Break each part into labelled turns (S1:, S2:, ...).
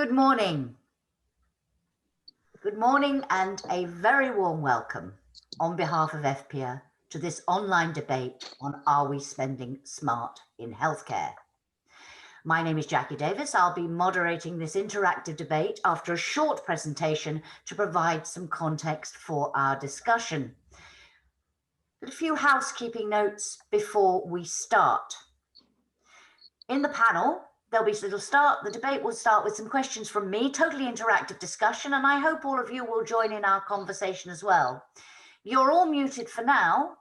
S1: Good morning. Good morning and a very warm welcome on behalf of FPIA to this online debate on Are We Spending Smart in Healthcare? My name is Jackie Davis. I'll be moderating this interactive debate after a short presentation to provide some context for our discussion. A few housekeeping notes before we start. In the panel, the debate will start with some questions from me, totally interactive discussion, and I hope all of you will join in our conversation as well. You're all muted for now,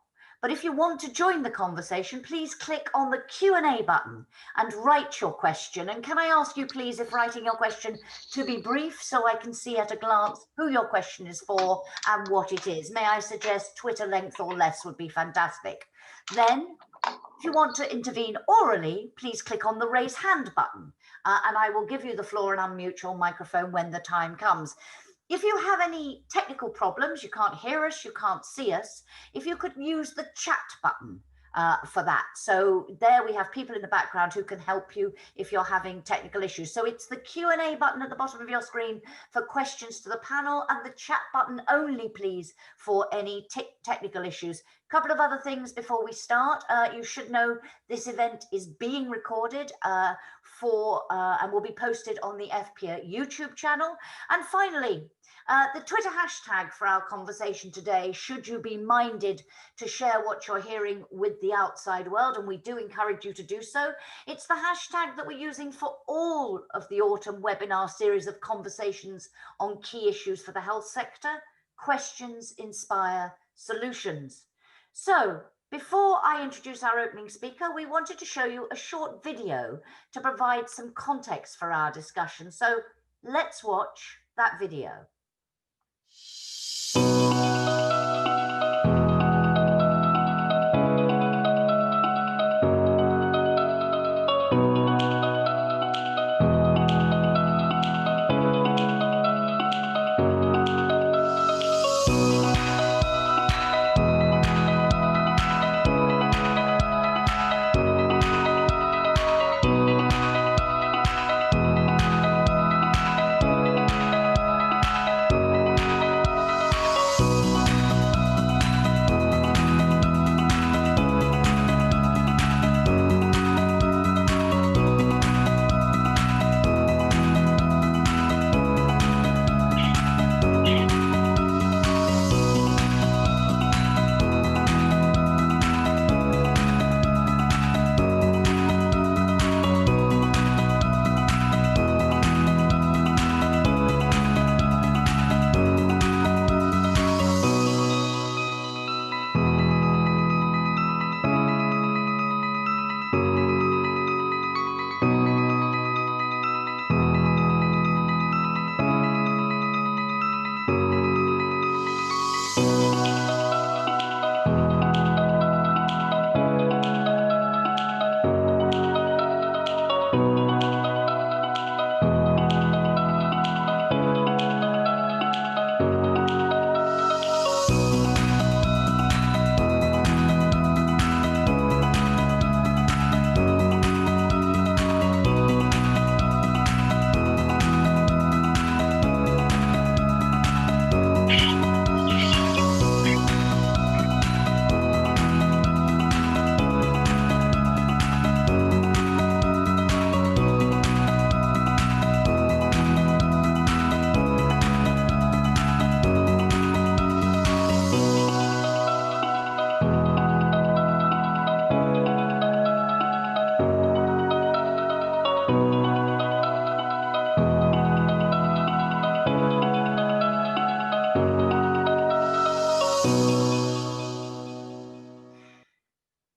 S1: but if you want to join the conversation, please click on the Q&A button and write your question. And can I ask you, please, if writing your question, to be brief so I can see at a glance who your question is for and what it is. May I suggest Twitter length or less would be fantastic. Then, if you want to intervene orally, please click on the raise hand button and I will give you the floor and unmute your microphone when the time comes. If you have any technical problems, you can't hear us, you can't see us, if you could use the chat button for that. So there we have people in the background who can help you if you're having technical issues. So it's the Q&A button at the bottom of your screen for questions to the panel and the chat button only, please, for any technical issues. A couple of other things before we start. You should know this event is being recorded and will be posted on the FPIA YouTube channel. And finally, the Twitter hashtag for our conversation today, should you be minded to share what you're hearing with the outside world, and we do encourage you to do so. It's the hashtag that we're using for all of the autumn webinar series of conversations on key issues for the health sector. Questions inspire solutions. So before I introduce our opening speaker, we wanted to show you a short video to provide some context for our discussion. So let's watch that video.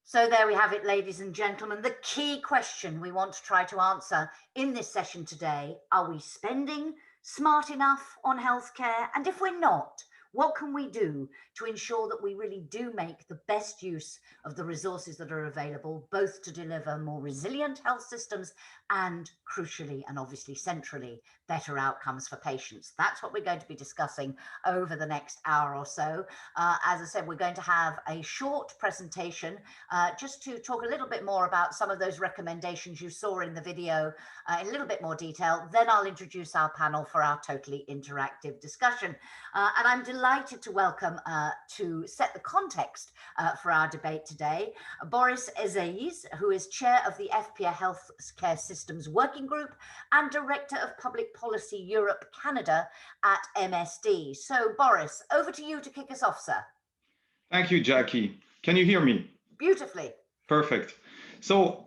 S1: So there we have it, ladies and gentlemen. The key question we want to try to answer in this session today: are we spending smart enough on healthcare? And if we're not, What can we do to ensure that we really do make the best use of the resources that are available, both to deliver more resilient health systems and, crucially and obviously centrally, better outcomes for patients? That's what we're going to be discussing over the next hour or so. As I said, we're going to have a short presentation just to talk a little bit more about some of those recommendations you saw in the video in a little bit more detail. Then I'll introduce our panel for our totally interactive discussion. And I'm delighted to welcome, to set the context for our debate today, Boris Ezeiz, who is chair of the FPA Healthcare Systems Working Group and Director of Public Policy Europe Canada at MSD. So, Boris, over to you to kick us off, sir.
S2: Thank you, Jackie. Can you hear me?
S1: Beautifully.
S2: Perfect. So,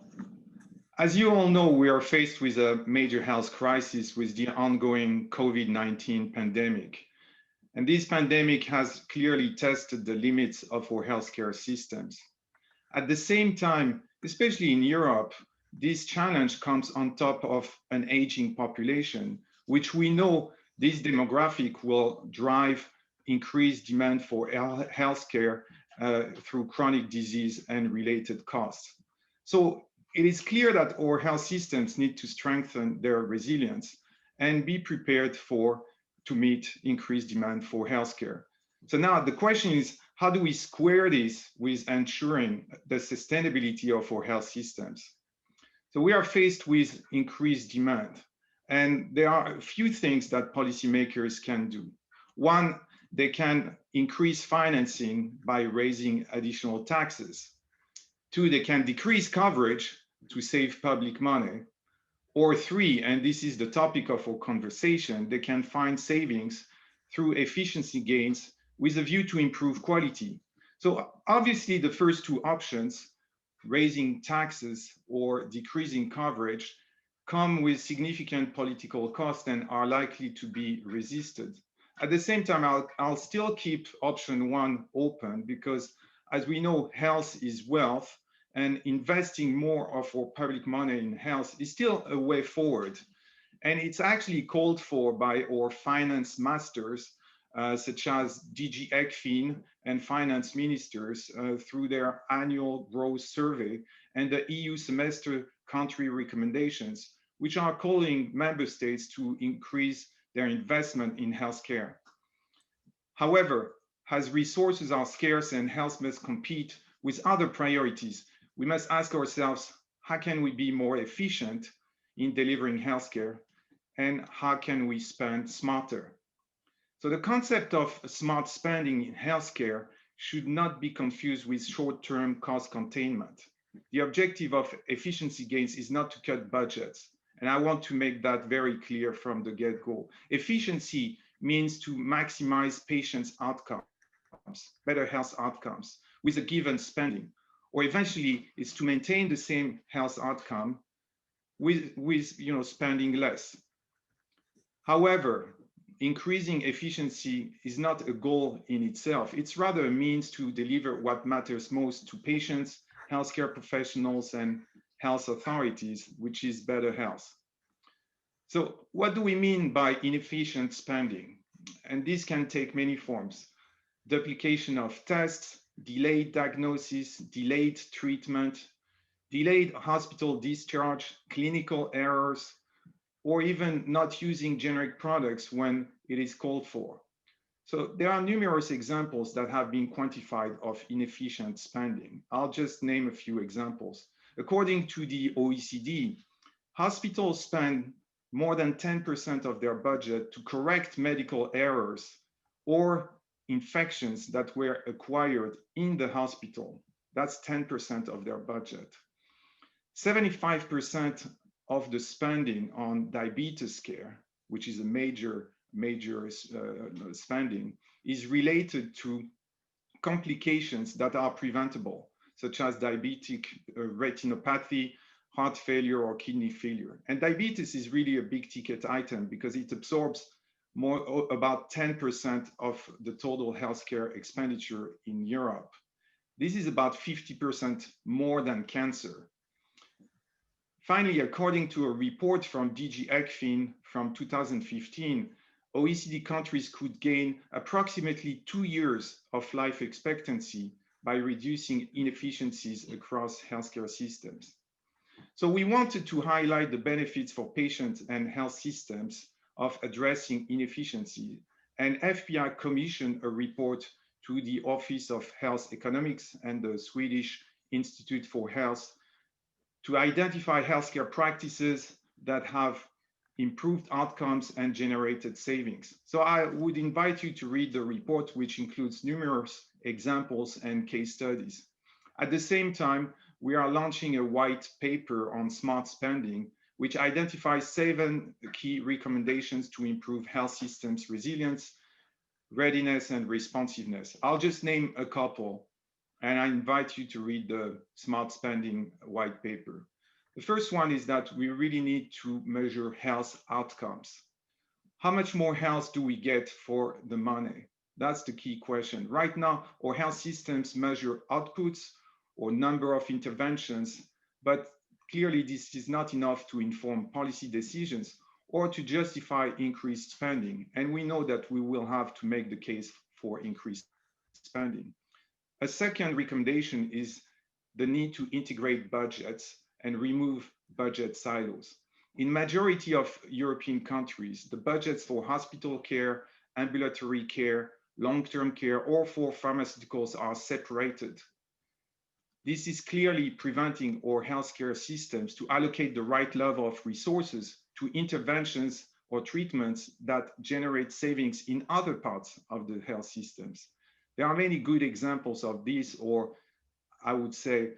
S2: as you all know, we are faced with a major health crisis with the ongoing COVID-19 pandemic. And this pandemic has clearly tested the limits of our healthcare systems. At the same time, especially in Europe, this challenge comes on top of an aging population, which we know this demographic will drive increased demand for healthcare through chronic disease and related costs. So it is clear that our health systems need to strengthen their resilience and be prepared to meet increased demand for healthcare. So now the question is, how do we square this with ensuring the sustainability of our health systems? So we are faced with increased demand, and there are a few things that policymakers can do. One, they can increase financing by raising additional taxes. Two, they can decrease coverage to save public money. Or three, and this is the topic of our conversation, they can find savings through efficiency gains with a view to improve quality. So obviously the first two options, raising taxes or decreasing coverage, come with significant political cost and are likely to be resisted. At the same time, I'll still keep option one open because, as we know, health is wealth, and investing more of our public money in health is still a way forward. And it's actually called for by our finance masters, such as DG ECFIN and finance ministers through their annual growth survey and the EU semester country recommendations, which are calling member states to increase their investment in healthcare. However, as resources are scarce and health must compete with other priorities, we must ask ourselves, how can we be more efficient in delivering healthcare, and how can we spend smarter? So the concept of smart spending in healthcare should not be confused with short-term cost containment. The objective of efficiency gains is not to cut budgets, and I want to make that very clear from the get-go. Efficiency means to maximize patients' outcomes, better health outcomes, with a given spending. Or eventually is to maintain the same health outcome with spending less. However, increasing efficiency is not a goal in itself. It's rather a means to deliver what matters most to patients, healthcare professionals, and health authorities, which is better health. So what do we mean by inefficient spending? And this can take many forms. Duplication of tests, delayed diagnosis, delayed treatment, delayed hospital discharge, clinical errors, or even not using generic products when it is called for. So there are numerous examples that have been quantified of inefficient spending. I'll just name a few examples. According to the OECD, hospitals spend more than 10% of their budget to correct medical errors or infections that were acquired in the hospital. That's 10% of their budget. 75% of the spending on diabetes care, which is a major spending, is related to complications that are preventable, such as diabetic retinopathy, heart failure, or kidney failure. And diabetes is really a big ticket item because it absorbs about 10% of the total healthcare expenditure in Europe. This is about 50% more than cancer. Finally, according to a report from DG ECFIN from 2015, OECD countries could gain approximately 2 years of life expectancy by reducing inefficiencies across healthcare systems. So we wanted to highlight the benefits for patients and health systems of addressing inefficiency, and FPI commissioned a report to the Office of Health Economics and the Swedish Institute for Health to identify healthcare practices that have improved outcomes and generated savings. So I would invite you to read the report, which includes numerous examples and case studies. At the same time, we are launching a white paper on smart spending, which identifies 7 key recommendations to improve health systems resilience, readiness, and responsiveness. I'll just name a couple, and I invite you to read the smart spending white paper. The first one is that we really need to measure health outcomes. How much more health do we get for the money? That's the key question. Right now, our health systems measure outputs or number of interventions, but clearly this is not enough to inform policy decisions or to justify increased spending. And we know that we will have to make the case for increased spending. A second recommendation is the need to integrate budgets and remove budget silos. In majority of European countries, the budgets for hospital care, ambulatory care, long-term care, or for pharmaceuticals are separated. This is clearly preventing our healthcare systems to allocate the right level of resources to interventions or treatments that generate savings in other parts of the health systems. There are many good examples of this, or I would say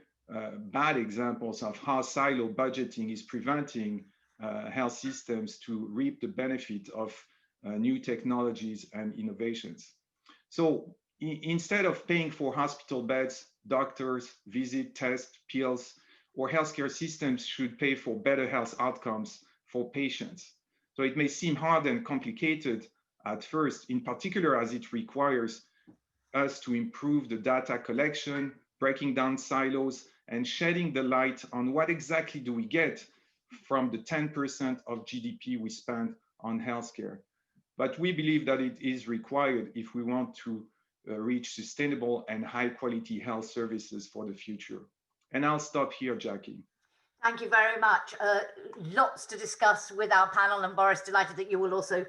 S2: bad examples of how silo budgeting is preventing health systems to reap the benefit of new technologies and innovations. So instead of paying for hospital beds, doctors, visit, tests, pills, or healthcare systems should pay for better health outcomes for patients. So it may seem hard and complicated at first, in particular as it requires us to improve the data collection, breaking down silos, and shedding the light on what exactly do we get from the 10% of GDP we spend on healthcare. But we believe that it is required if we want to reach sustainable and high quality health services for the future. And I'll stop here, Jackie.
S1: Thank you very much. Lots to discuss with our panel, and Boris, delighted that you will also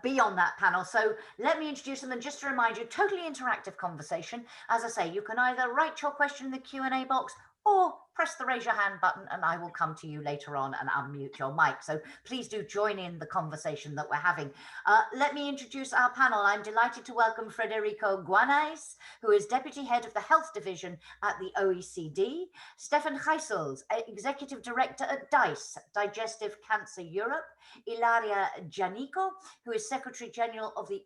S1: be on that panel. So let me introduce them, and just to remind you, totally interactive conversation. As I say, you can either write your question in the Q&A box or press the raise your hand button and I will come to you later on and unmute your mic. So please do join in the conversation that we're having. Let me introduce our panel. I'm delighted to welcome Frederico Guanais, who is Deputy Head of the Health Division at the OECD, Stefan Gijsels, Executive Director at DICE, Digestive Cancer Europe, Ilaria Giannico, who is Secretary General of the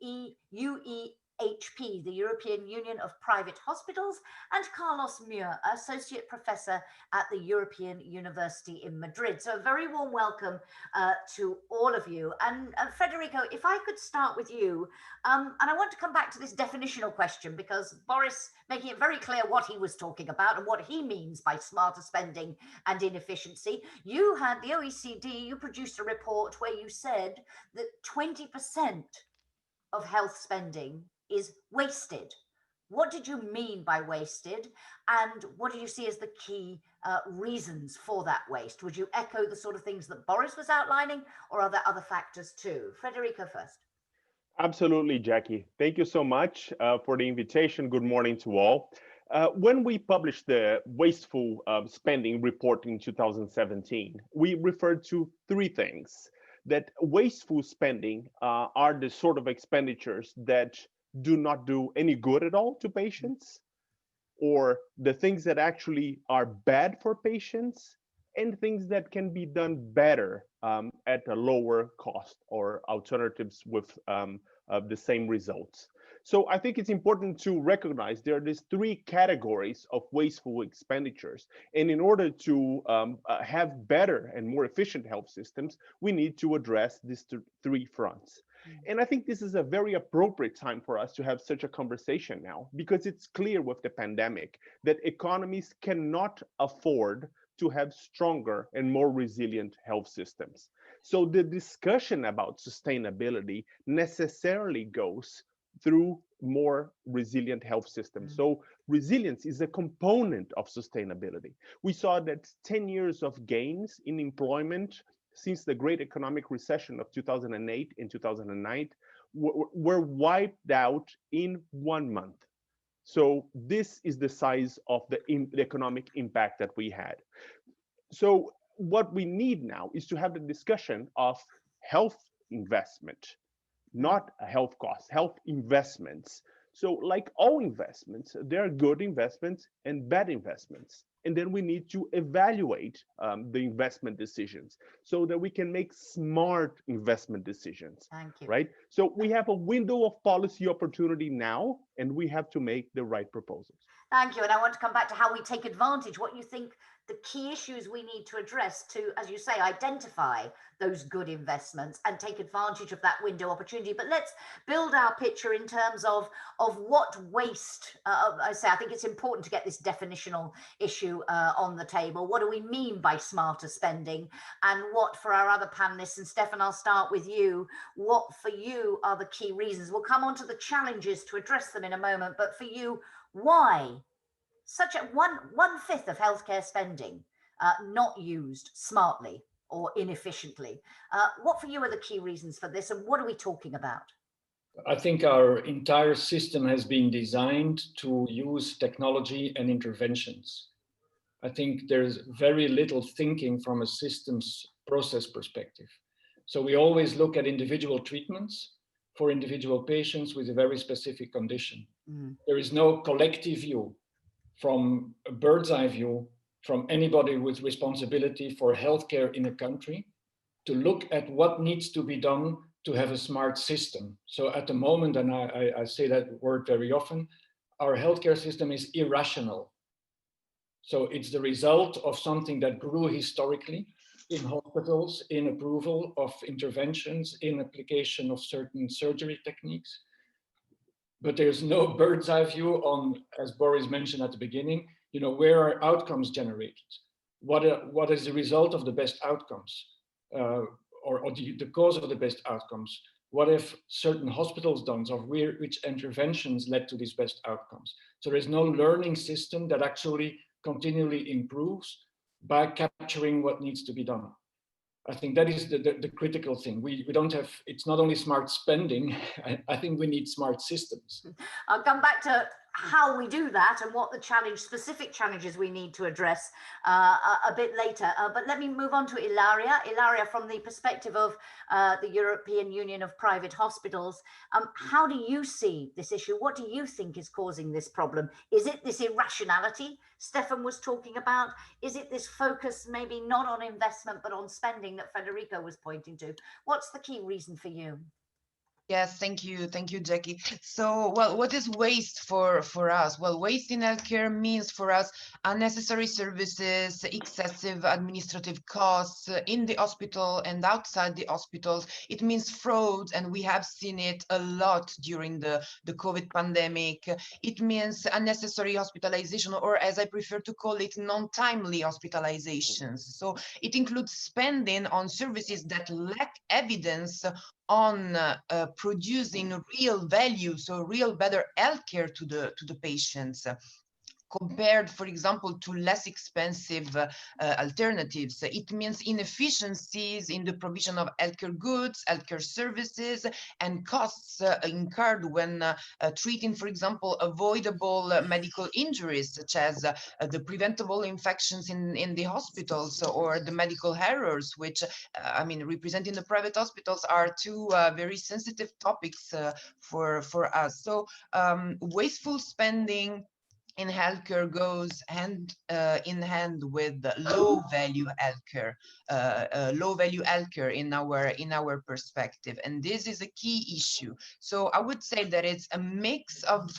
S1: UEHP, the European Union of Private Hospitals, and Carlos Muir, Associate Professor at the European University in Madrid. So a very warm welcome to all of you. And Federico, if I could start with you, and I want to come back to this definitional question because Boris making it very clear what he was talking about and what he means by smarter spending and inefficiency. You had the OECD, you produced a report where you said that 20% of health spending is wasted. What did you mean by wasted? And what do you see as the key reasons for that waste? Would you echo the sort of things that Boris was outlining, or are there other factors too? Federico first.
S3: Absolutely, Jackie. Thank you so much for the invitation. Good morning to all. When we published the wasteful spending report in 2017, we referred to 3 things. That wasteful spending are the sort of expenditures that do not do any good at all to patients, or the things that actually are bad for patients, and things that can be done better at a lower cost, or alternatives with the same results. So I think it's important to recognize there are these 3 categories of wasteful expenditures. And in order to have better and more efficient health systems, we need to address these 3 fronts. And I think this is a very appropriate time for us to have such a conversation now, because it's clear with the pandemic that economies cannot afford to have stronger and more resilient health systems. So the discussion about sustainability necessarily goes through more resilient health systems. So resilience is a component of sustainability. We saw that 10 years of gains in employment since the great economic recession of 2008 and 2009 were wiped out in 1 month. So this is the size of the economic impact that we had. So what we need now is to have the discussion of health investment, not a health cost, health investments. So like all investments, there are good investments and bad investments. And then we need to evaluate the investment decisions so that we can make smart investment decisions.
S1: Thank you.
S3: Right? So we have a window of policy opportunity now, and we have to make the right proposals.
S1: Thank you. And I want to come back to how we take advantage, what you think the key issues we need to address to, as you say, identify those good investments and take advantage of that window opportunity. But let's build our picture in terms of what waste, I think it's important to get this definitional issue on the table. What do we mean by smarter spending? And what for our other panelists, and Stefan, I'll start with you, what for you are the key reasons? We'll come on to the challenges to address them in a moment, but for you, why such a one-fifth of healthcare spending not used smartly or inefficiently? What for you are the key reasons for this, and what are we talking about?
S4: I think our entire system has been designed to use technology and interventions. I think there's very little thinking from a systems process perspective. So we always look at individual treatments for individual patients with a very specific condition. There is no collective view from a bird's eye view from anybody with responsibility for healthcare in a country to look at what needs to be done to have a smart system. So at the moment, and I say that word very often, our healthcare system is irrational. So it's the result of something that grew historically in hospitals, in approval of interventions, in application of certain surgery techniques. But there's no bird's eye view on, as Boris mentioned at the beginning, where are outcomes generated? What is the result of the best outcomes, or the cause of the best outcomes? What have certain hospitals done, or which interventions led to these best outcomes? So there's no learning system that actually continually improves by capturing what needs to be done. I think that is the critical thing. We don't have, it's not only smart spending, I think we need smart systems.
S1: I'll come back to how we do that and what the specific challenges we need to address a bit later. But let me move on to Ilaria. Ilaria, from the perspective of the European Union of Private Hospitals, how do you see this issue? What do you think is causing this problem? Is it this irrationality Stefan was talking about? Is it this focus maybe not on investment but on spending that Federico was pointing to? What's the key reason for you?
S5: Yes, thank you, Jackie. So, well, what is waste for us? Well, waste in healthcare means for us unnecessary services, excessive administrative costs in the hospital and outside the hospitals. It means fraud, and we have seen it a lot during the COVID pandemic. It means unnecessary hospitalization, or as I prefer to call it, non-timely hospitalizations. So it includes spending on services that lack evidence on producing real value, so real better healthcare to the patients, compared, for example, to less expensive alternatives. It means inefficiencies in the provision of healthcare goods, healthcare services, and costs incurred when treating, for example, avoidable medical injuries, such as the preventable infections in the hospitals, or the medical errors, which, representing the private hospitals, are two very sensitive topics for us. So wasteful spending in healthcare goes hand in hand with low value healthcare, in our perspective, and this is a key issue. So I would say that it's a mix of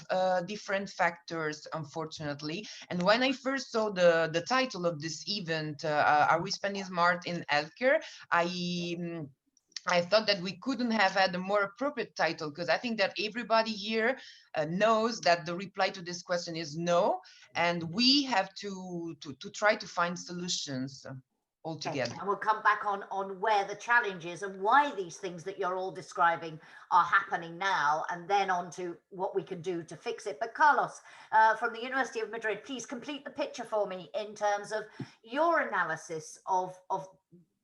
S5: different factors, unfortunately. And when I first saw the title of this event, "Are we spending smart in healthcare?" I thought that we couldn't have had a more appropriate title, because I think that everybody here knows that the reply to this question is no, and we have to try to find solutions. altogether.
S1: Okay. And we'll come back on where the challenge is and why these things that you're all describing are happening now, and then on to what we can do to fix it. But Carlos, from the University of Madrid, please complete the picture for me in terms of your analysis of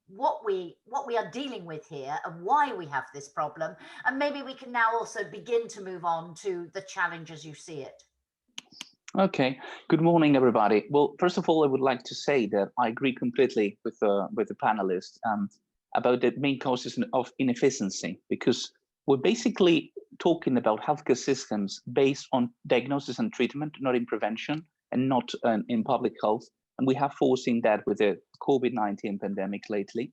S1: what we are dealing with here and why we have this problem. And maybe we can now also begin to move on to the challenge as you see it.
S6: Okay. Good morning, everybody. Well, first of all, I would like to say that I agree completely with the panelists about the main causes of inefficiency, because we're basically talking about healthcare systems based on diagnosis and treatment, not in prevention and not in public health. And we have foreseen that with the COVID-19 pandemic lately.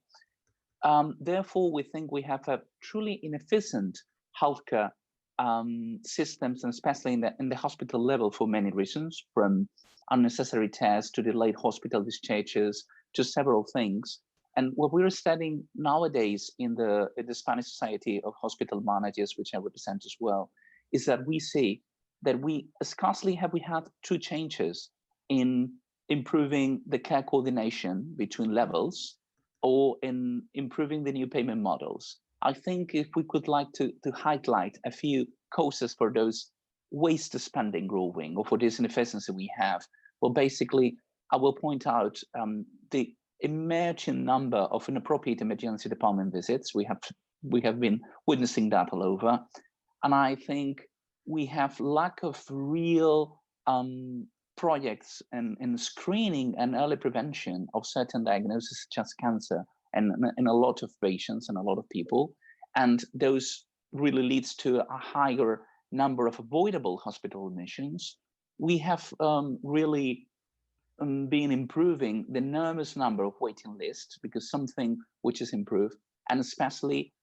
S6: Therefore, we think we have a truly inefficient healthcare systems, and especially in the hospital level, for many reasons, from unnecessary tests to delayed hospital discharges to several things. And what we're studying nowadays in the Spanish Society of Hospital Managers, which I represent as well, is that we see that we scarcely have we had two changes in improving the care coordination between levels or in improving the new payment models. I think if we could like to highlight a few causes for those waste spending growing or for this inefficiency we have, well, basically, I will point out the emerging number of inappropriate emergency department visits. We have been witnessing that all over, and I think we have lack of real projects in screening and early prevention of certain diagnoses, such as cancer, and in a lot of patients and a lot of people, and those really leads to a higher number of avoidable hospital admissions. We have really been improving the enormous number of waiting lists, because something which is improved, and especially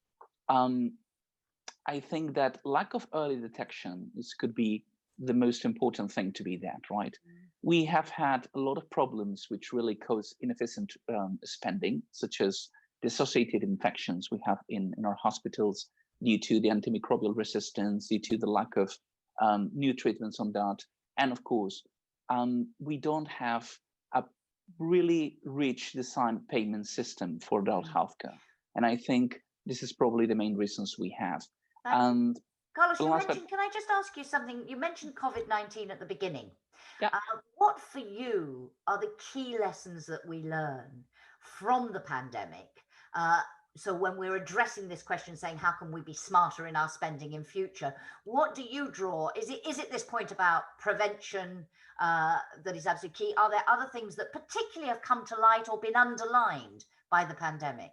S6: I think that lack of early detection could be the most important thing to be that, right? We have had a lot of problems which really cause inefficient spending, such as the associated infections we have in our hospitals due to the antimicrobial resistance, due to the lack of new treatments on that. And of course, we don't have a really rich design payment system for adult healthcare. And I think this is probably the main reasons we have. And
S1: Carlos, you mentioned, can I just ask you something? You mentioned COVID-19 at the beginning.
S6: Yeah.
S1: What for you are the key lessons that we learn from the pandemic? So when we're addressing this question, saying how can we be smarter in our spending in future, what do you draw? Is it this point about prevention that is absolutely key? Are there other things that particularly have come to light or been underlined by the pandemic?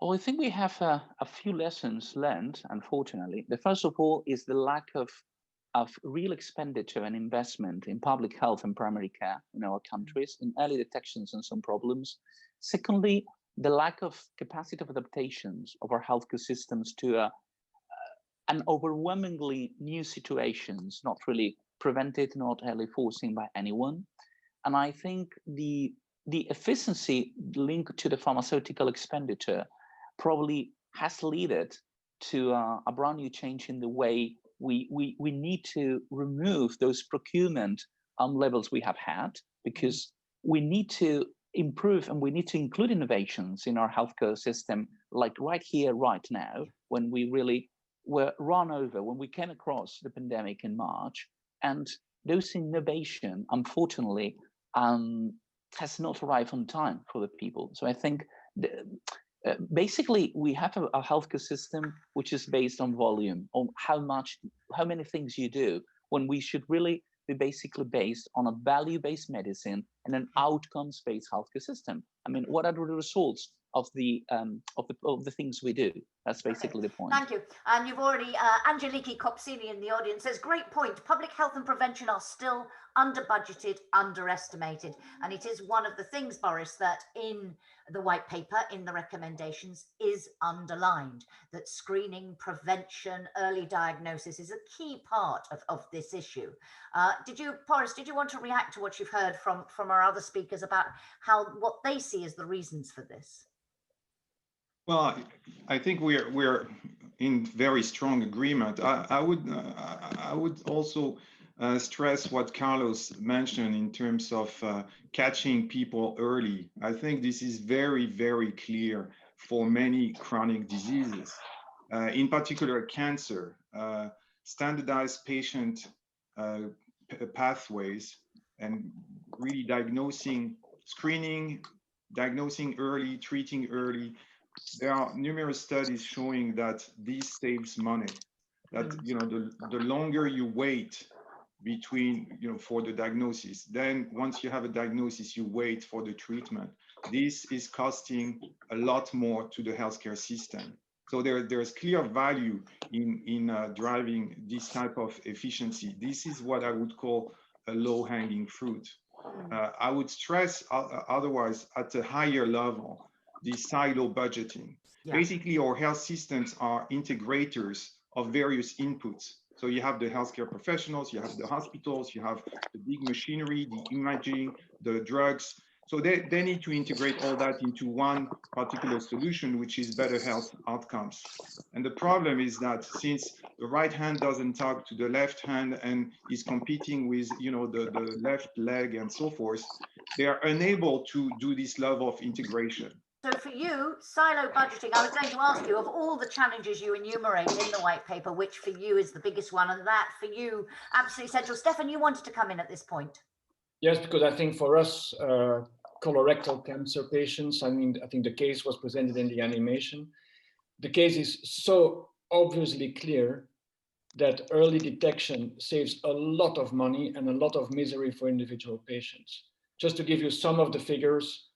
S6: Well, I think we have a few lessons learned, unfortunately. The first of all is the lack of real expenditure and investment in public health and primary care in our countries, in early detections and some problems. Secondly, the lack of capacity of adaptations of our healthcare systems to an overwhelmingly new situations, not really prevented, not early foreseen by anyone. And I think the efficiency linked to the pharmaceutical expenditure probably has led to a brand new change in the way we need to remove those procurement levels we have had, because we need to improve and we need to include innovations in our healthcare system, like right here, right now, when we really were run over, when we came across the pandemic in March. And those innovation, unfortunately, has not arrived on time for the people. So I think basically we have a healthcare system which is based on volume, on how many things you do, when we should really be basically based on a value-based medicine and an outcomes-based healthcare system. I mean, what are the results of the things we do? That's basically the point.
S1: Thank you. And you've already, Angeliki Kopsini in the audience says, great point. Public health and prevention are still under-budgeted, underestimated. And it is one of the things, Boris, that in the white paper, in the recommendations, is underlined, that screening, prevention, early diagnosis is a key part of this issue. Boris, did you want to react to what you've heard from our other speakers about what they see as the reasons for this?
S2: Well, I think we're in very strong agreement. I would also stress what Carlos mentioned in terms of catching people early. I think this is very, very clear for many chronic diseases, in particular cancer. Standardized patient pathways and really screening, diagnosing early, treating early. There are numerous studies showing that this saves money. That the longer you wait between for the diagnosis, then once you have a diagnosis, you wait for the treatment. This is costing a lot more to the healthcare system. So there's clear value in driving this type of efficiency. This is what I would call a low-hanging fruit. I would stress otherwise at a higher level, the silo budgeting.
S1: Yeah.
S2: Basically, our health systems are integrators of various inputs. So you have the healthcare professionals, you have the hospitals, you have the big machinery, the imaging, the drugs. So they need to integrate all that into one particular solution, which is better health outcomes. And the problem is that since the right hand doesn't talk to the left hand and is competing with the left leg and so forth, they are unable to do this level of integration.
S1: So for you, silo budgeting, I was going to ask you, of all the challenges you enumerate in the white paper, which for you is the biggest one, and that for you, absolutely central. Stefan, you wanted to come in at this point.
S4: Yes, because I think for us, colorectal cancer patients, I think the case was presented in the animation. The case is so obviously clear that early detection saves a lot of money and a lot of misery for individual patients. Just to give you some of the figures,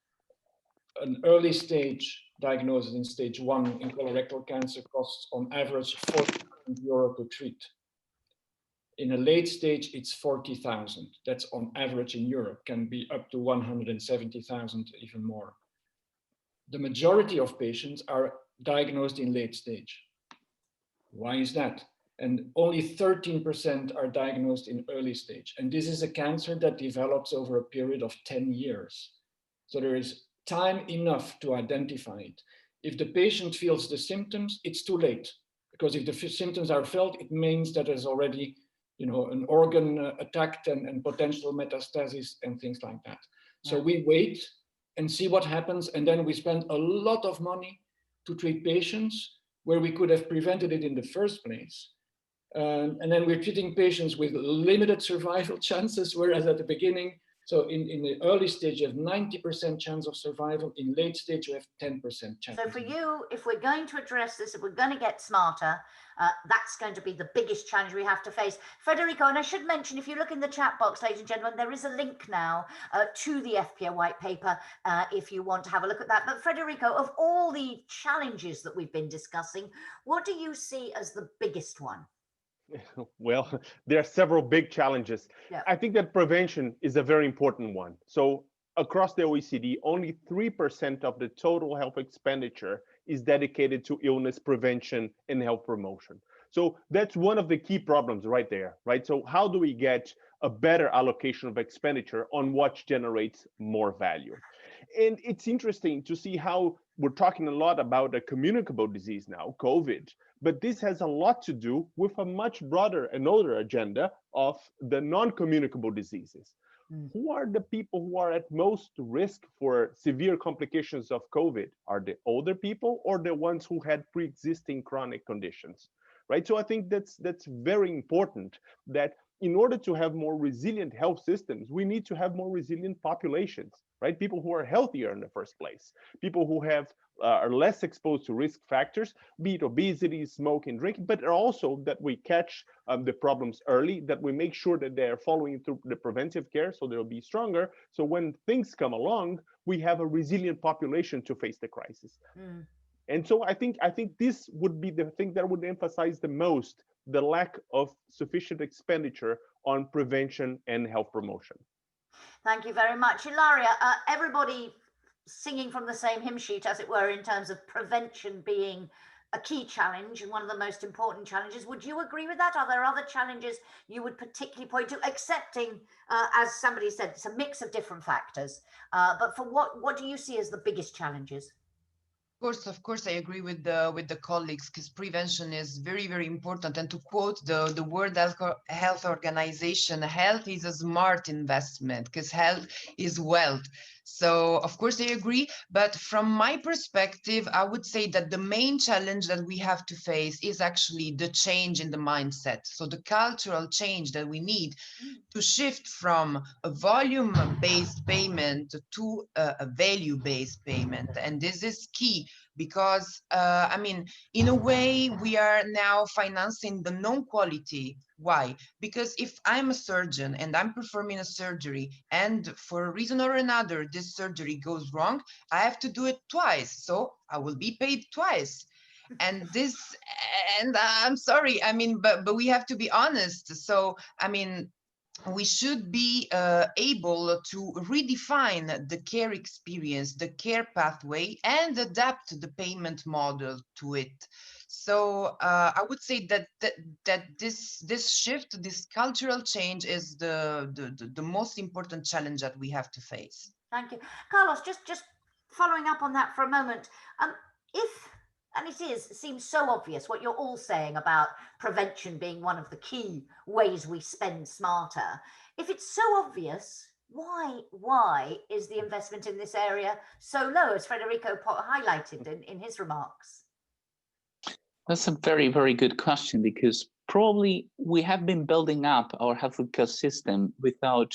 S4: an early stage diagnosis in stage 1 in colorectal cancer costs on average €40,000 to treat. In a late stage, it's 40,000. That's on average in Europe, can be up to 170,000, even more. The majority of patients are diagnosed in late stage. Why is that? And only 13% are diagnosed in early stage. And this is a cancer that develops over a period of 10 years. So there is time enough to identify it. If the patient feels the symptoms, it's too late. Because if the symptoms are felt, it means that there's already an organ attacked and potential metastasis and things like that. Yeah. So we wait and see what happens. And then we spend a lot of money to treat patients where we could have prevented it in the first place. And then we're treating patients with limited survival chances, whereas at the beginning, so in the early stage, you have 90% chance of survival. In late stage, you have 10% chance.
S1: So for you, if we're going to address this, if we're going to get smarter, that's going to be the biggest challenge we have to face. Federico, and I should mention, if you look in the chat box, ladies and gentlemen, there is a link now to the FPA white paper if you want to have a look at that. But Federico, of all the challenges that we've been discussing, what do you see as the biggest one?
S3: Well, there are several big challenges. Yeah. I think that prevention is a very important one. So across the OECD, only 3% of the total health expenditure is dedicated to illness prevention and health promotion. So that's one of the key problems right there, right? So how do we get a better allocation of expenditure on what generates more value? And it's interesting to see how we're talking a lot about a communicable disease now, COVID, but this has a lot to do with a much broader and older agenda of the non-communicable diseases. Who are the people who are at most risk for severe complications of COVID? Are the older people or the ones who had pre-existing chronic conditions, right? So I think that's very important, that in order to have more resilient health systems, we need to have more resilient populations, right? People who are healthier in the first place, people who have are less exposed to risk factors, be it obesity, smoking, drinking, but also that we catch the problems early, that we make sure that they are following through the preventive care so they'll be stronger. So when things come along, we have a resilient population to face the crisis. And so I think this would be the thing that would emphasize the most, the lack of sufficient expenditure on prevention and health promotion.
S1: Thank you very much. Ilaria, everybody singing from the same hymn sheet, as it were, in terms of prevention being a key challenge and one of the most important challenges. Would you agree with that? Are there other challenges you would particularly point to, accepting, as somebody said, it's a mix of different factors, but for what do you see as the biggest challenges?
S5: Of course, I agree with the colleagues because prevention is very, very important. And to quote the World Health Organization, health is a smart investment because health is wealth. So, of course, I agree. But from my perspective, I would say that the main challenge that we have to face is actually the change in the mindset. So, the cultural change that we need to shift from a volume-based payment to a value-based payment. And this is key because, I mean, in a way, we are now financing the non-quality. Why? Because if I'm a surgeon and I'm performing a surgery and for a reason or another, this surgery goes wrong, I have to do it twice. So I will be paid twice. And this, and I'm sorry, I mean, but we have to be honest. So, I mean, we should be able to redefine the care experience, the care pathway, and adapt the payment model to it. So I would say that this shift, this cultural change, is the most important challenge that we have to face.
S1: Thank you. Carlos, just following up on that for a moment. If, and it seems so obvious what you're all saying about prevention being one of the key ways we spend smarter. If it's so obvious, why is the investment in this area so low, as Federico highlighted in his remarks?
S6: That's a very, very good question, because probably we have been building up our healthcare system without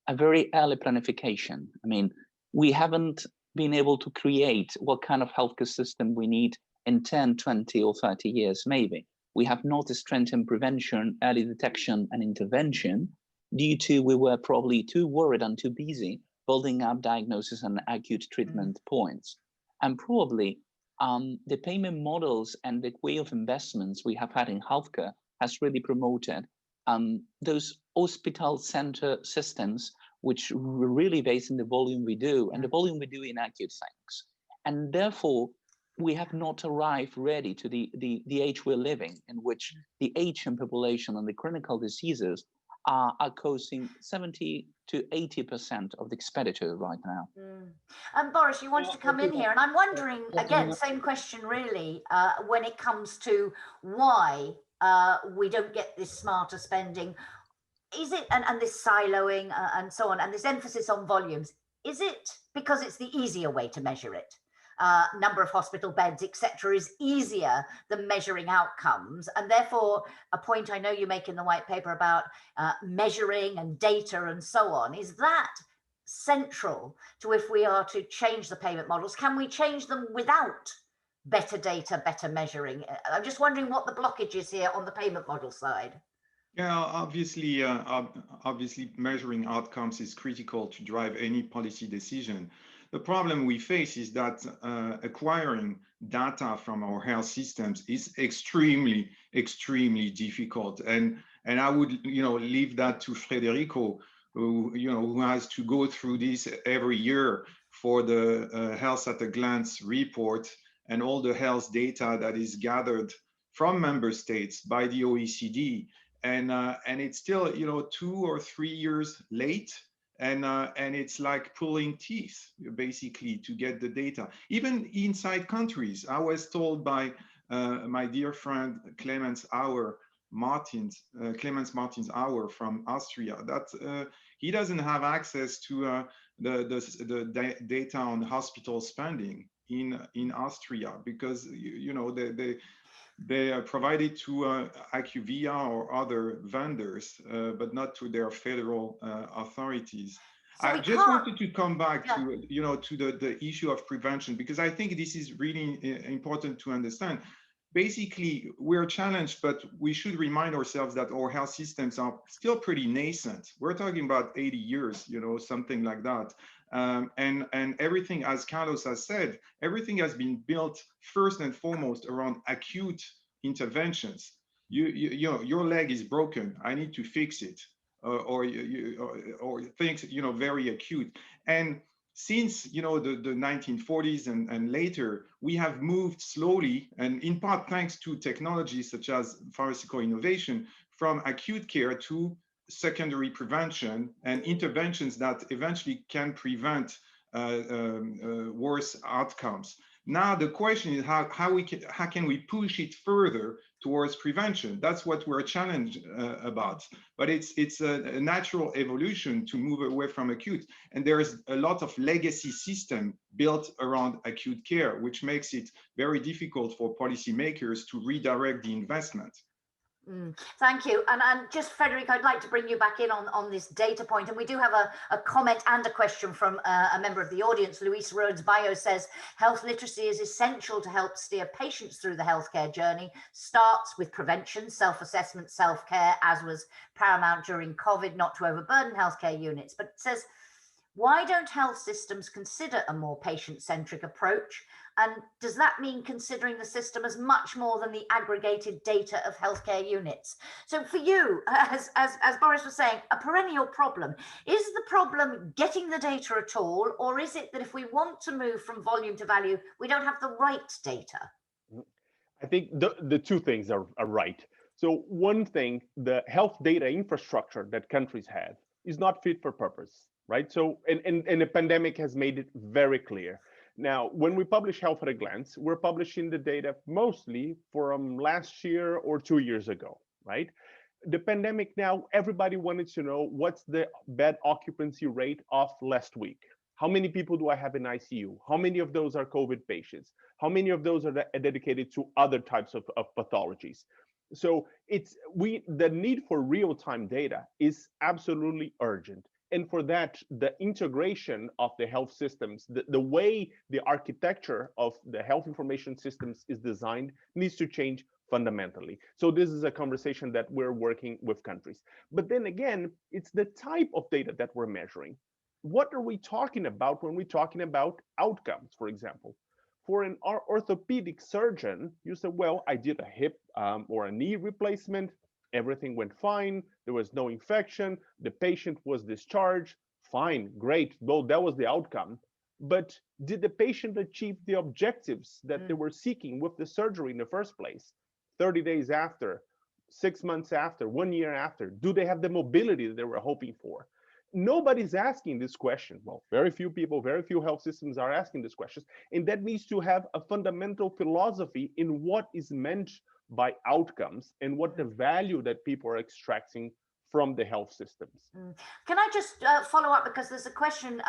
S6: a very early planification. I mean, we haven't been able to create what kind of healthcare system we need in 10, 20, or 30 years, maybe. We have not strengthened prevention, early detection, and intervention due to we were probably too worried and too busy building up diagnosis and acute treatment points. And probably the payment models and the way of investments we have had in healthcare has really promoted those hospital center systems, which were really based on the volume we do and the volume we do in acute things. And therefore, we have not arrived ready to the age we're living, in which the aging population and the chronic diseases are causing 70 to 80% of the expenditure right now.
S1: Boris, you wanted to come in here, and I'm wondering, again, same question really, when it comes to why we don't get this smarter spending. Is it, and this siloing and so on, and this emphasis on volumes, is it because it's the easier way to measure it? Number of hospital beds, etc., is easier than measuring outcomes, and therefore a point I know you make in the white paper about measuring and data and so on, is that central to if we are to change the payment models? Can we change them without better data, better measuring? I'm just wondering what the blockage is here on the payment model side.
S2: Yeah, obviously measuring outcomes is critical to drive any policy decision. The problem we face is that acquiring data from our health systems is extremely difficult. And I would, leave that to Federico, who has to go through this every year for the Health at a Glance report and all the health data that is gathered from member states by the OECD. And it's still, 2 or 3 years late. And it's like pulling teeth, basically, to get the data. Even inside countries, I was told by my dear friend Clemens Martins Auer from Austria that he doesn't have access to the data on hospital spending in Austria because they are provided to IQVIA or other vendors, but not to their federal authorities. So I just wanted to come back to, to the issue of prevention, because I think this is really important to understand. Basically, we're challenged, but we should remind ourselves that our health systems are still pretty nascent. We're talking about 80 years, something like that. And everything, as Carlos has said, everything has been built first and foremost around acute interventions. Your leg is broken, I need to fix it, or things very acute. And since the 1940s and later, we have moved slowly, and in part thanks to technologies such as pharmaceutical innovation, from acute care to secondary prevention and interventions that eventually can prevent worse outcomes. Now the question is how can we push it further towards prevention? That's what we're challenged about. But it's a natural evolution to move away from acute. And there is a lot of legacy system built around acute care, which makes it very difficult for policymakers to redirect the investment.
S1: Thank you. And just, Federico, I'd like to bring you back in on this data point. And we do have a comment and a question from a member of the audience. Luis Rhodes Bio says, health literacy is essential to help steer patients through the healthcare journey. Starts with prevention, self-assessment, self-care, as was paramount during COVID, not to overburden healthcare units. But it says, why don't health systems consider a more patient-centric approach? And does that mean considering the system as much more than the aggregated data of healthcare units? So for you, as Boris was saying, a perennial problem. Is the problem getting the data at all? Or is it that if we want to move from volume to value, we don't have the right data?
S3: I think the two things are right. So one thing, the health data infrastructure that countries have is not fit for purpose, right? So, and the pandemic has made it very clear. Now, when we publish Health at a Glance, we're publishing the data mostly from last year or 2 years ago, right? The pandemic now, everybody wanted to know what's the bed occupancy rate of last week. How many people do I have in ICU? How many of those are COVID patients? How many of those are dedicated to other types of pathologies? So the need for real-time data is absolutely urgent. And for that, the integration of the health systems, the way the architecture of the health information systems is designed needs to change fundamentally. So this is a conversation that we're working with countries. But then again, it's the type of data that we're measuring. What are we talking about when we're talking about outcomes, for example? For an orthopedic surgeon, you say, well, I did a hip or a knee replacement. Everything went fine. There was no infection. The patient was discharged. Fine, great. Well, that was the outcome. But did the patient achieve the objectives that they were seeking with the surgery in the first place? 30 days after, 6 months after, 1 year after, do they have the mobility that they were hoping for? Nobody's asking this question. Well, very few people, very few health systems are asking this question. And that needs to have a fundamental philosophy in what is meant by outcomes and what the value that people are extracting from the health systems.
S1: Can I just follow up, because there's a question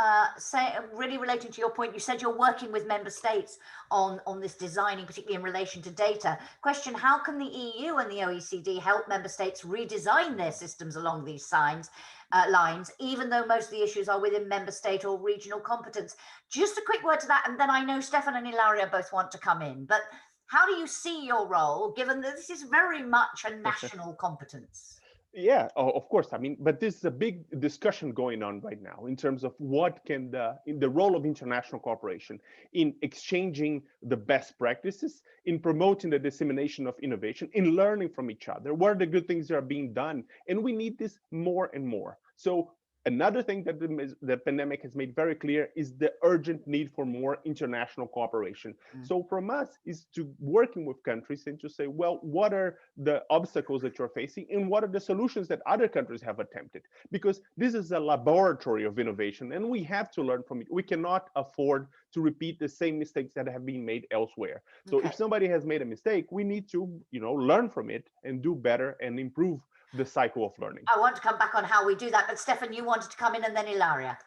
S1: really relating to your point. You said you're working with member states on this designing, particularly in relation to data. Question, how can the EU and the OECD help member states redesign their systems along these lines, even though most of the issues are within member state or regional competence? Just a quick word to that, and then I know Stefan and Ilaria both want to come in. But how do you see your role, given that this is very much a national competence?
S3: Yeah, of course. I mean, but this is a big discussion going on right now in terms of what can in the role of international cooperation in exchanging the best practices, in promoting the dissemination of innovation, in learning from each other. What are the good things that are being done? And we need this more and more. So another thing that the pandemic has made very clear is the urgent need for more international cooperation. So from us is to working with countries and to say, well, what are the obstacles that you're facing and what are the solutions that other countries have attempted? Because this is a laboratory of innovation and we have to learn from it. We cannot afford to repeat the same mistakes that have been made elsewhere. So if somebody has made a mistake, we need to, learn from it and do better and improve the cycle of learning.
S1: I want to come back on how we do that, but Stefan, you wanted to come in and then Ilaria.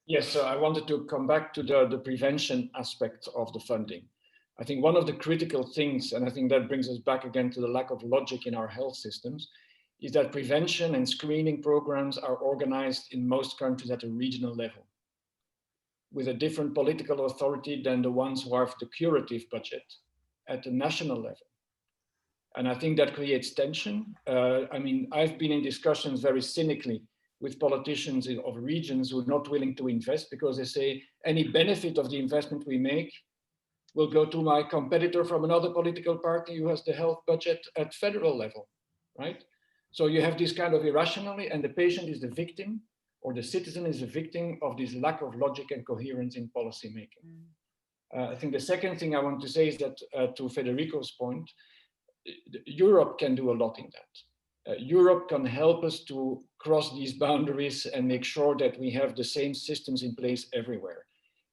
S4: Yes, so I wanted to come back to the prevention aspect of the funding. I think one of the critical things, and I think that brings us back again to the lack of logic in our health systems, is that prevention and screening programs are organized in most countries at a regional level, with a different political authority than the ones who have the curative budget at the national level. And I think that creates tension. I mean, I've been in discussions very cynically with politicians of regions who are not willing to invest because they say any benefit of the investment we make will go to my competitor from another political party who has the health budget at federal level, right? So you have this kind of irrationality, and the patient is the victim, or the citizen is the victim of this lack of logic and coherence in policy making. I think the second thing I want to say is that to Federico's point, Europe can do a lot in that. Europe can help us to cross these boundaries and make sure that we have the same systems in place everywhere.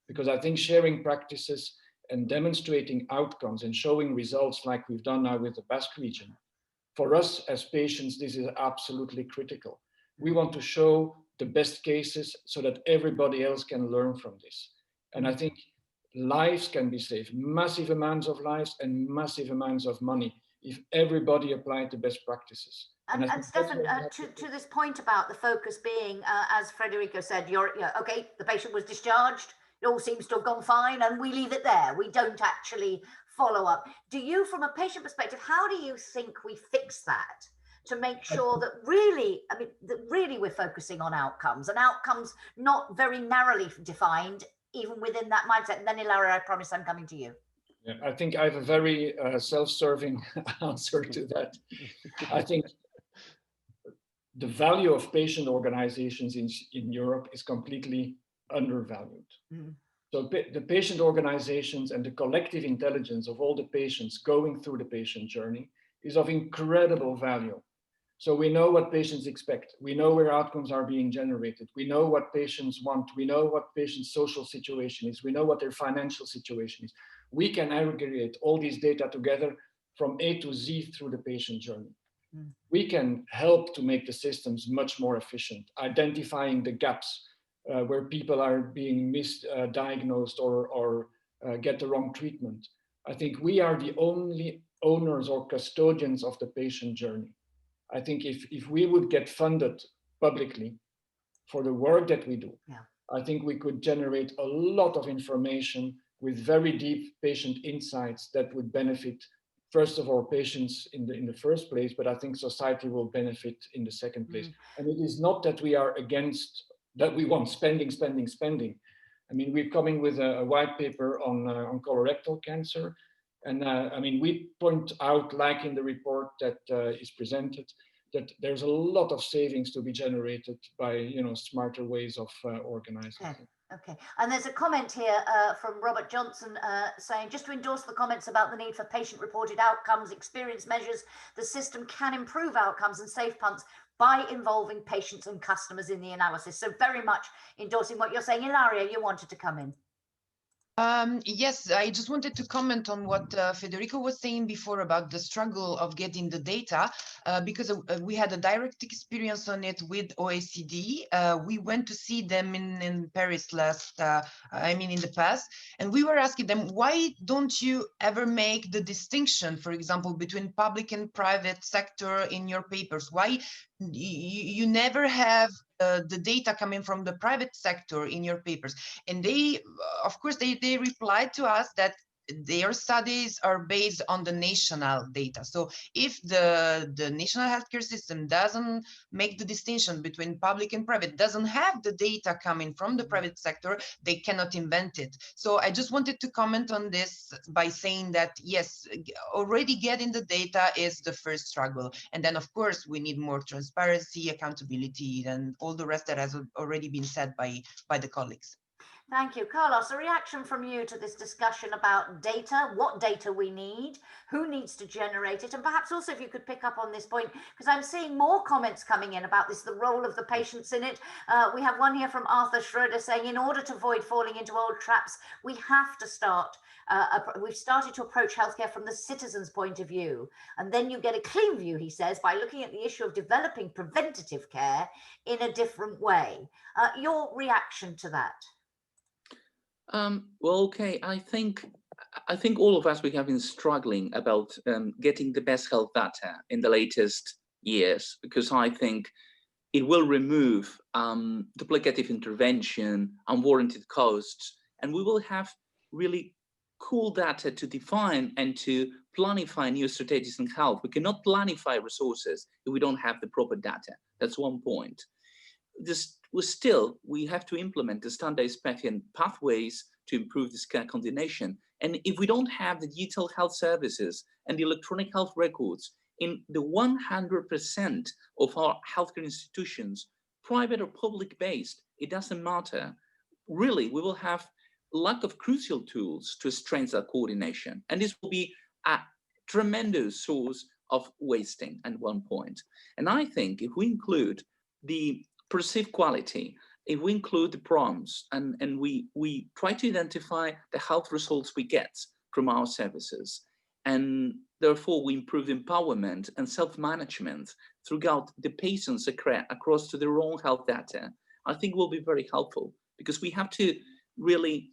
S4: Because I think sharing practices and demonstrating outcomes and showing results like we've done now with the Basque region, for us as patients, this is absolutely critical. We want to show the best cases so that everybody else can learn from this. And I think lives can be saved, massive amounts of lives and massive amounts of money if everybody applied the best practices.
S1: And Stefan, to this point about the focus being, as Federico said, okay, the patient was discharged, it all seems to have gone fine, and we leave it there. We don't actually follow up. Do you, from a patient perspective, how do you think we fix that to make sure that really, I mean, that really we're focusing on outcomes, and outcomes not very narrowly defined, even within that mindset? And then Ilaria, I promise I'm coming to you.
S4: Yeah, I think I have a very self-serving answer to that. I think the value of patient organizations in Europe is completely undervalued. Mm. So the patient organizations and the collective intelligence of all the patients going through the patient journey is of incredible value. So we know what patients expect. We know where outcomes are being generated. We know what patients want. We know what patients' social situation is. We know what their financial situation is. We can aggregate all these data together from A to Z through the patient journey. Mm. We can help to make the systems much more efficient, identifying the gaps where people are being misdiagnosed or get the wrong treatment. I think we are the only owners or custodians of the patient journey. I think if we would get funded publicly for the work that we do, yeah, I think we could generate a lot of information with very deep patient insights that would benefit, first of all, patients in the first place, but I think society will benefit in the second place. Mm. And it is not that we are against, that we want spending. I mean, we're coming with a white paper on colorectal cancer. And I mean, we point out, like in the report that is presented, that there's a lot of savings to be generated by, smarter ways of organizing.
S1: Okay. Okay, and there's a comment here from Robert Johnson saying, just to endorse the comments about the need for patient-reported outcomes, experience measures, the system can improve outcomes and save funds by involving patients and customers in the analysis. So very much endorsing what you're saying. Ilaria, you wanted to come in.
S5: Yes, I just wanted to comment on what Federico was saying before about the struggle of getting the data, because we had a direct experience on it with OECD. We went to see them in Paris in the past, and we were asking them, why don't you ever make the distinction, for example, between public and private sector in your papers? Why you never have the data coming from the private sector in your papers? And they, of course, they replied to us that their studies are based on the national data. So if the national healthcare system doesn't make the distinction between public and private, doesn't have the data coming from the private sector, they cannot invent it. So I just wanted to comment on this by saying that, yes, already getting the data is the first struggle. And then, of course, we need more transparency, accountability, and all the rest that has already been said by the colleagues.
S1: Thank you. Carlos, a reaction from you to this discussion about data, what data we need, who needs to generate it, and perhaps also if you could pick up on this point, because I'm seeing more comments coming in about this, the role of the patients in it. We have one here from Arthur Schroeder saying, in order to avoid falling into old traps, we have to start, we've started to approach healthcare from the citizen's point of view. And then you get a clean view, he says, by looking at the issue of developing preventative care in a different way. Your reaction to that?
S6: Well, okay, I think all of us, we have been struggling about getting the best health data in the latest years, because I think it will remove duplicative intervention, unwarranted costs, and we will have really cool data to define and to planify new strategies in health. We cannot planify resources if we don't have the proper data. That's one point. We have to implement the standardized patient pathways to improve this care coordination. And if we don't have the digital health services and the electronic health records in the 100% of our healthcare institutions, private or public based, it doesn't matter. Really, we will have lack of crucial tools to strengthen that coordination. And this will be a tremendous source of wasting at one point. And I think if we include the perceived quality if we include the prompts and we try to identify the health results we get from our services, and therefore we improve empowerment and self-management throughout the patients across to their own health data, I think will be very helpful, because we have to really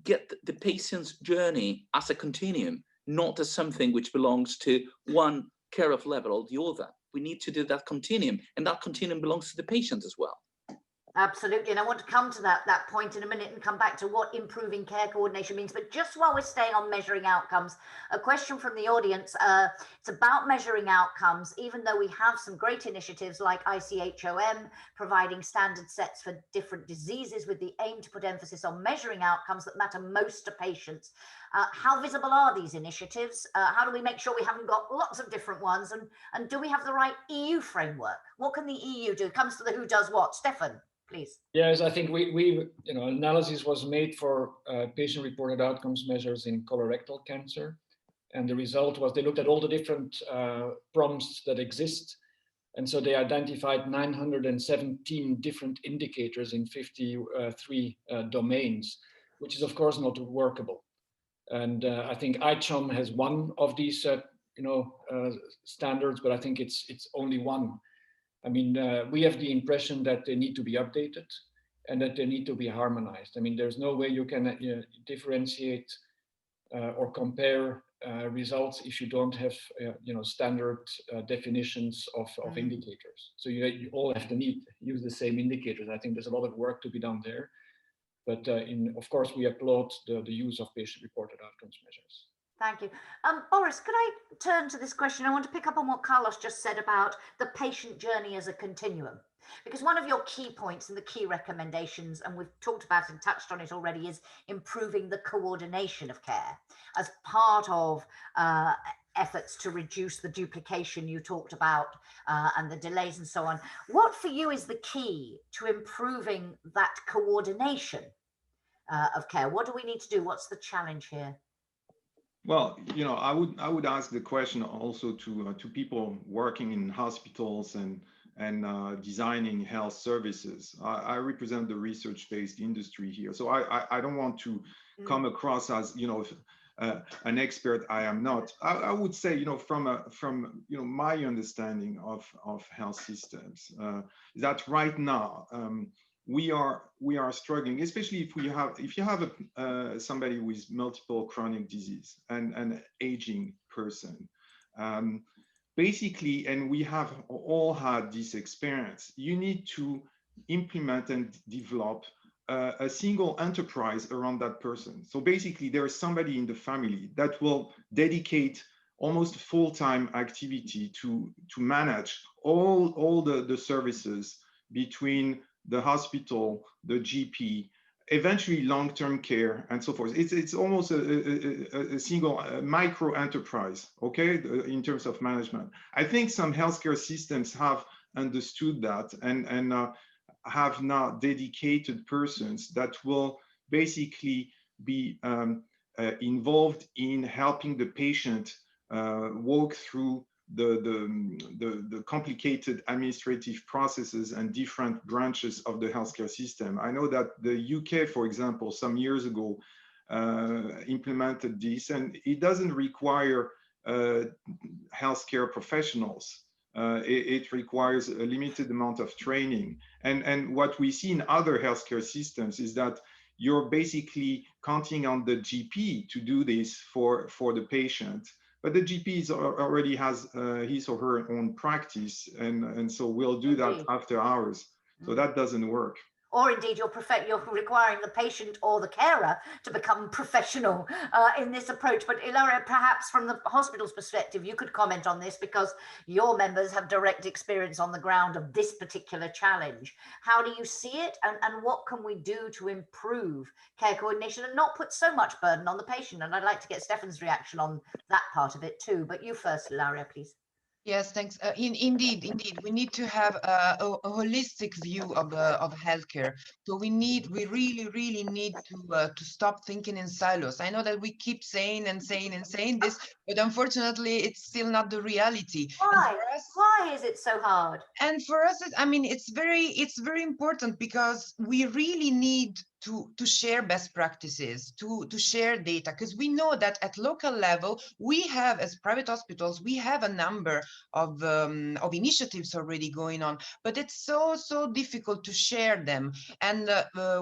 S6: get the patient's journey as a continuum, not as something which belongs to one care of level or the other. We need to do that continuum, and that continuum belongs to the patient as well.
S1: Absolutely, and I want to come to that point in a minute and come back to what improving care coordination means. But just while we're staying on measuring outcomes, a question from the audience. It's about measuring outcomes, even though we have some great initiatives like ICHOM providing standard sets for different diseases with the aim to put emphasis on measuring outcomes that matter most to patients. How visible are these initiatives? How do we make sure we haven't got lots of different ones? And do we have the right EU framework? What can the EU do? It comes to the who does what. Stefan, please.
S4: Yes, I think we analysis was made for patient-reported outcomes measures in colorectal cancer, and the result was they looked at all the different prompts that exist, and so they identified 917 different indicators in 53 domains, which is of course not workable. And I think ICHOM has one of these standards, but I think it's only one. I mean, we have the impression that they need to be updated and that they need to be harmonized. I mean, there's no way you can differentiate or compare results if you don't have, standard definitions of indicators. So you all have to use the same indicators. I think there's a lot of work to be done there. But of course, we applaud the use of patient-reported outcomes measures.
S1: Thank you. Boris, could I turn to this question? I want to pick up on what Carlos just said about the patient journey as a continuum. Because one of your key points and the key recommendations, and we've talked about and touched on it already, is improving the coordination of care as part of efforts to reduce the duplication you talked about and the delays and so on. What for you is the key to improving that coordination of care? What do we need to do? What's the challenge here?
S2: Well, I would ask the question also to people working in hospitals and designing health services. I represent the research-based industry here, so I don't want to come across as an expert. I am not. I would say from my understanding of health systems is that right now we are struggling, especially if you have somebody with multiple chronic disease and an aging person. Basically, and we have all had this experience, you need to implement and develop a single enterprise around that person. So basically, there is somebody in the family that will dedicate almost full-time activity to manage all the services between the hospital, the GP, eventually long-term care, and so forth. It's almost a single micro enterprise, okay, in terms of management. I think some healthcare systems have understood that and have now dedicated persons that will basically be involved in helping the patient walk through the complicated administrative processes and different branches of the healthcare system. I know that the UK, for example, some years ago implemented this, and it doesn't require healthcare professionals. It requires a limited amount of training. And what we see in other healthcare systems is that you're basically counting on the GP to do this for the patient. But the GP already has his or her own practice, and so we'll do that after hours. So that doesn't work.
S1: Or indeed, you're requiring the patient or the carer to become professional in this approach. But Ilaria, perhaps from the hospital's perspective, you could comment on this because your members have direct experience on the ground of this particular challenge. How do you see it, and what can we do to improve care coordination and not put so much burden on the patient? And I'd like to get Stefan's reaction on that part of it too. But you first, Ilaria, please.
S5: Yes, thanks. Indeed, we need to have a holistic view of healthcare. So we really need to stop thinking in silos. I know that we keep saying this, but unfortunately, it's still not the reality.
S1: Why? Why is it so hard?
S5: And for us, I mean, it's very important because we really need to share best practices, to share data, because we know that at local level we have, as private hospitals, we have a number of initiatives already going on, but it's so difficult to share them. And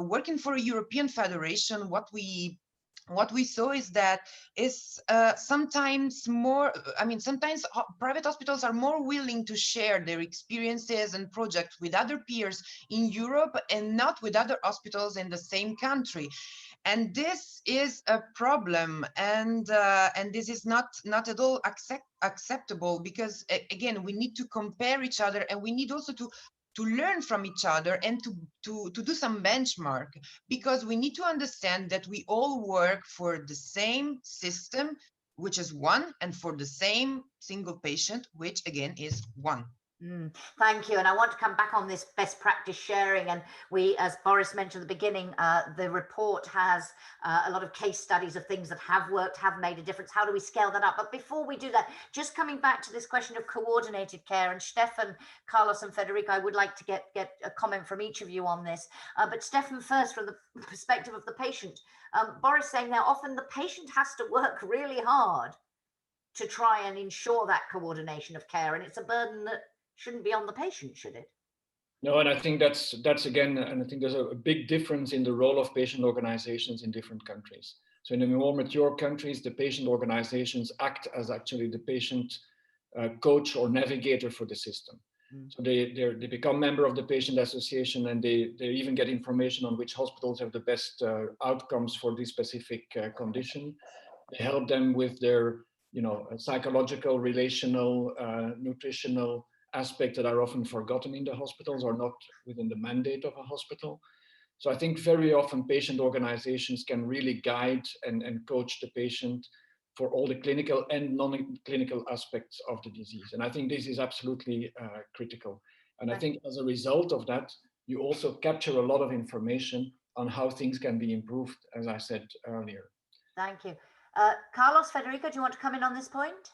S5: working for a European federation, what we saw is that is sometimes more, I mean, sometimes private hospitals are more willing to share their experiences and projects with other peers in Europe and not with other hospitals in the same country. And this is a problem, and this is not at all acceptable, because again, we need to compare each other, and we need also to learn from each other, and to do some benchmark, because we need to understand that we all work for the same system, which is one, and for the same single patient, which again is one.
S1: Thank you. And I want to come back on this best practice sharing. And we, as Boris mentioned at the beginning, the report has a lot of case studies of things that have worked, have made a difference. How do we scale that up? But before we do that, just coming back to this question of coordinated care, and Stefan, Carlos and Federico, I would like to get a comment from each of you on this. But Stefan, first, from the perspective of the patient, Boris saying now often the patient has to work really hard to try and ensure that coordination of care. And it's a burden that shouldn't be on the patient, should it?
S4: No, and I think that's again, and I think there's a big difference in the role of patient organizations in different countries. So in the more mature countries, the patient organizations act as actually the patient coach or navigator for the system. So they become member of the patient association, and they even get information on which hospitals have the best outcomes for this specific condition. They help them with their psychological, relational, nutritional aspects that are often forgotten in the hospitals or not within the mandate of a hospital. So I think very often patient organizations can really guide and coach the patient for all the clinical and non-clinical aspects of the disease. And I think this is absolutely critical. And I think as a result of that, you also capture a lot of information on how things can be improved, as I said earlier.
S1: Thank you. Carlos, Federico, do you want to come in on this point?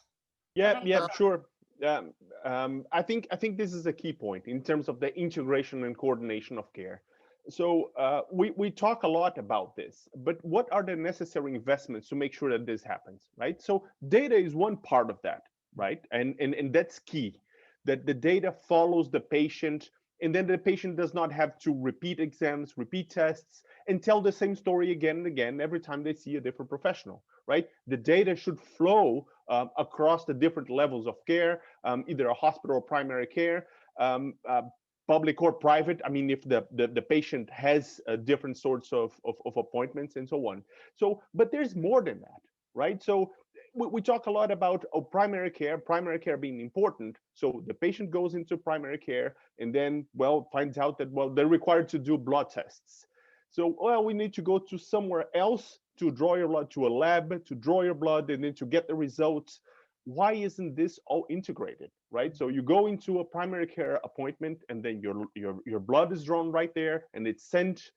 S3: Yeah, sure. I think this is a key point in terms of the integration and coordination of care. So we talk a lot about this, but what are the necessary investments to make sure that this happens, right? So data is one part of that, right? And that's key, that the data follows the patient, and then the patient does not have to repeat exams, repeat tests, and tell the same story again and again every time they see a different professional, right? The data should flow across the different levels of care, either a hospital or primary care, public or private. I mean, if the patient has different sorts of appointments and so on. So, but there's more than that, right? So we talk a lot about primary care being important. So the patient goes into primary care and then, well, finds out that, well, they're required to do blood tests. So, well, we need to go to somewhere else to draw your blood, to a lab, to draw your blood, and then to get the results. Why isn't this all integrated, right? So you go into a primary care appointment, and then your blood is drawn right there, and it's sent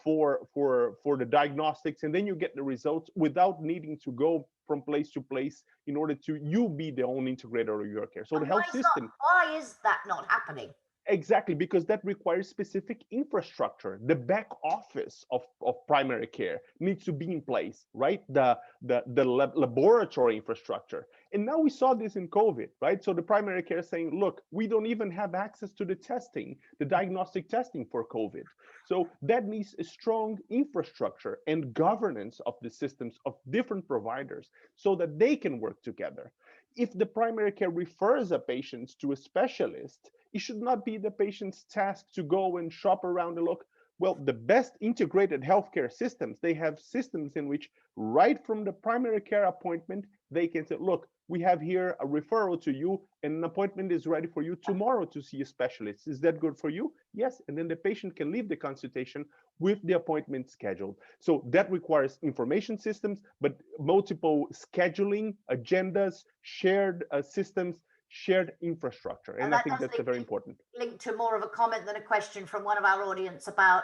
S3: for the diagnostics, and then you get the results without needing to go from place to place in order to you be the own integrator of your care. So the health system.
S1: Why is that not happening?
S3: Exactly, because that requires specific infrastructure. The back office of primary care needs to be in place, right? The laboratory infrastructure. And now we saw this in COVID, right? So the primary care saying, look, we don't even have access to the testing, the diagnostic testing for COVID. So that needs a strong infrastructure and governance of the systems of different providers so that they can work together. If the primary care refers a patient to a specialist, it should not be the patient's task to go and shop around and look. Well, the best integrated healthcare systems, they have systems in which right from the primary care appointment, they can say, look, we have here a referral to you and an appointment is ready for you tomorrow to see a specialist. Is that good for you? Yes. And then the patient can leave the consultation with the appointment scheduled. So that requires information systems, but multiple scheduling, agendas, shared systems, shared infrastructure. And I think that's very important.
S1: Linked to more of a comment than a question from one of our audience about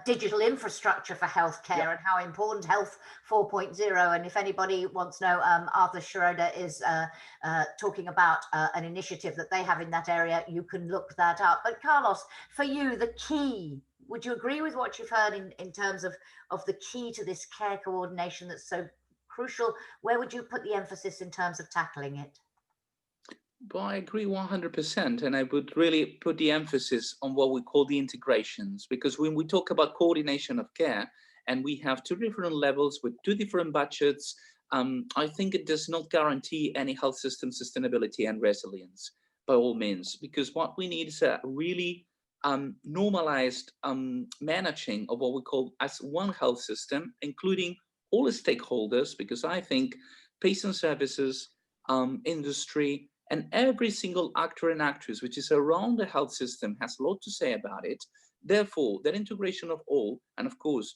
S1: digital infrastructure for healthcare and how important Health 4.0. And if anybody wants to know, Arthur Schroeder is talking about an initiative that they have in that area. You can look that up. But Carlos, for you, the key, would you agree with what you've heard in terms of the key to this care coordination that's so crucial? Where would you put the emphasis in terms of tackling it?
S6: Well, I agree 100%, and I would really put the emphasis on what we call the integrations, because when we talk about coordination of care, and we have two different levels with two different budgets, I think it does not guarantee any health system sustainability and resilience, by all means, because what we need is a really normalized managing of what we call as one health system, including all the stakeholders, because I think patient services, industry, and every single actor and actress which is around the health system has a lot to say about it. Therefore, that integration of all, and of course,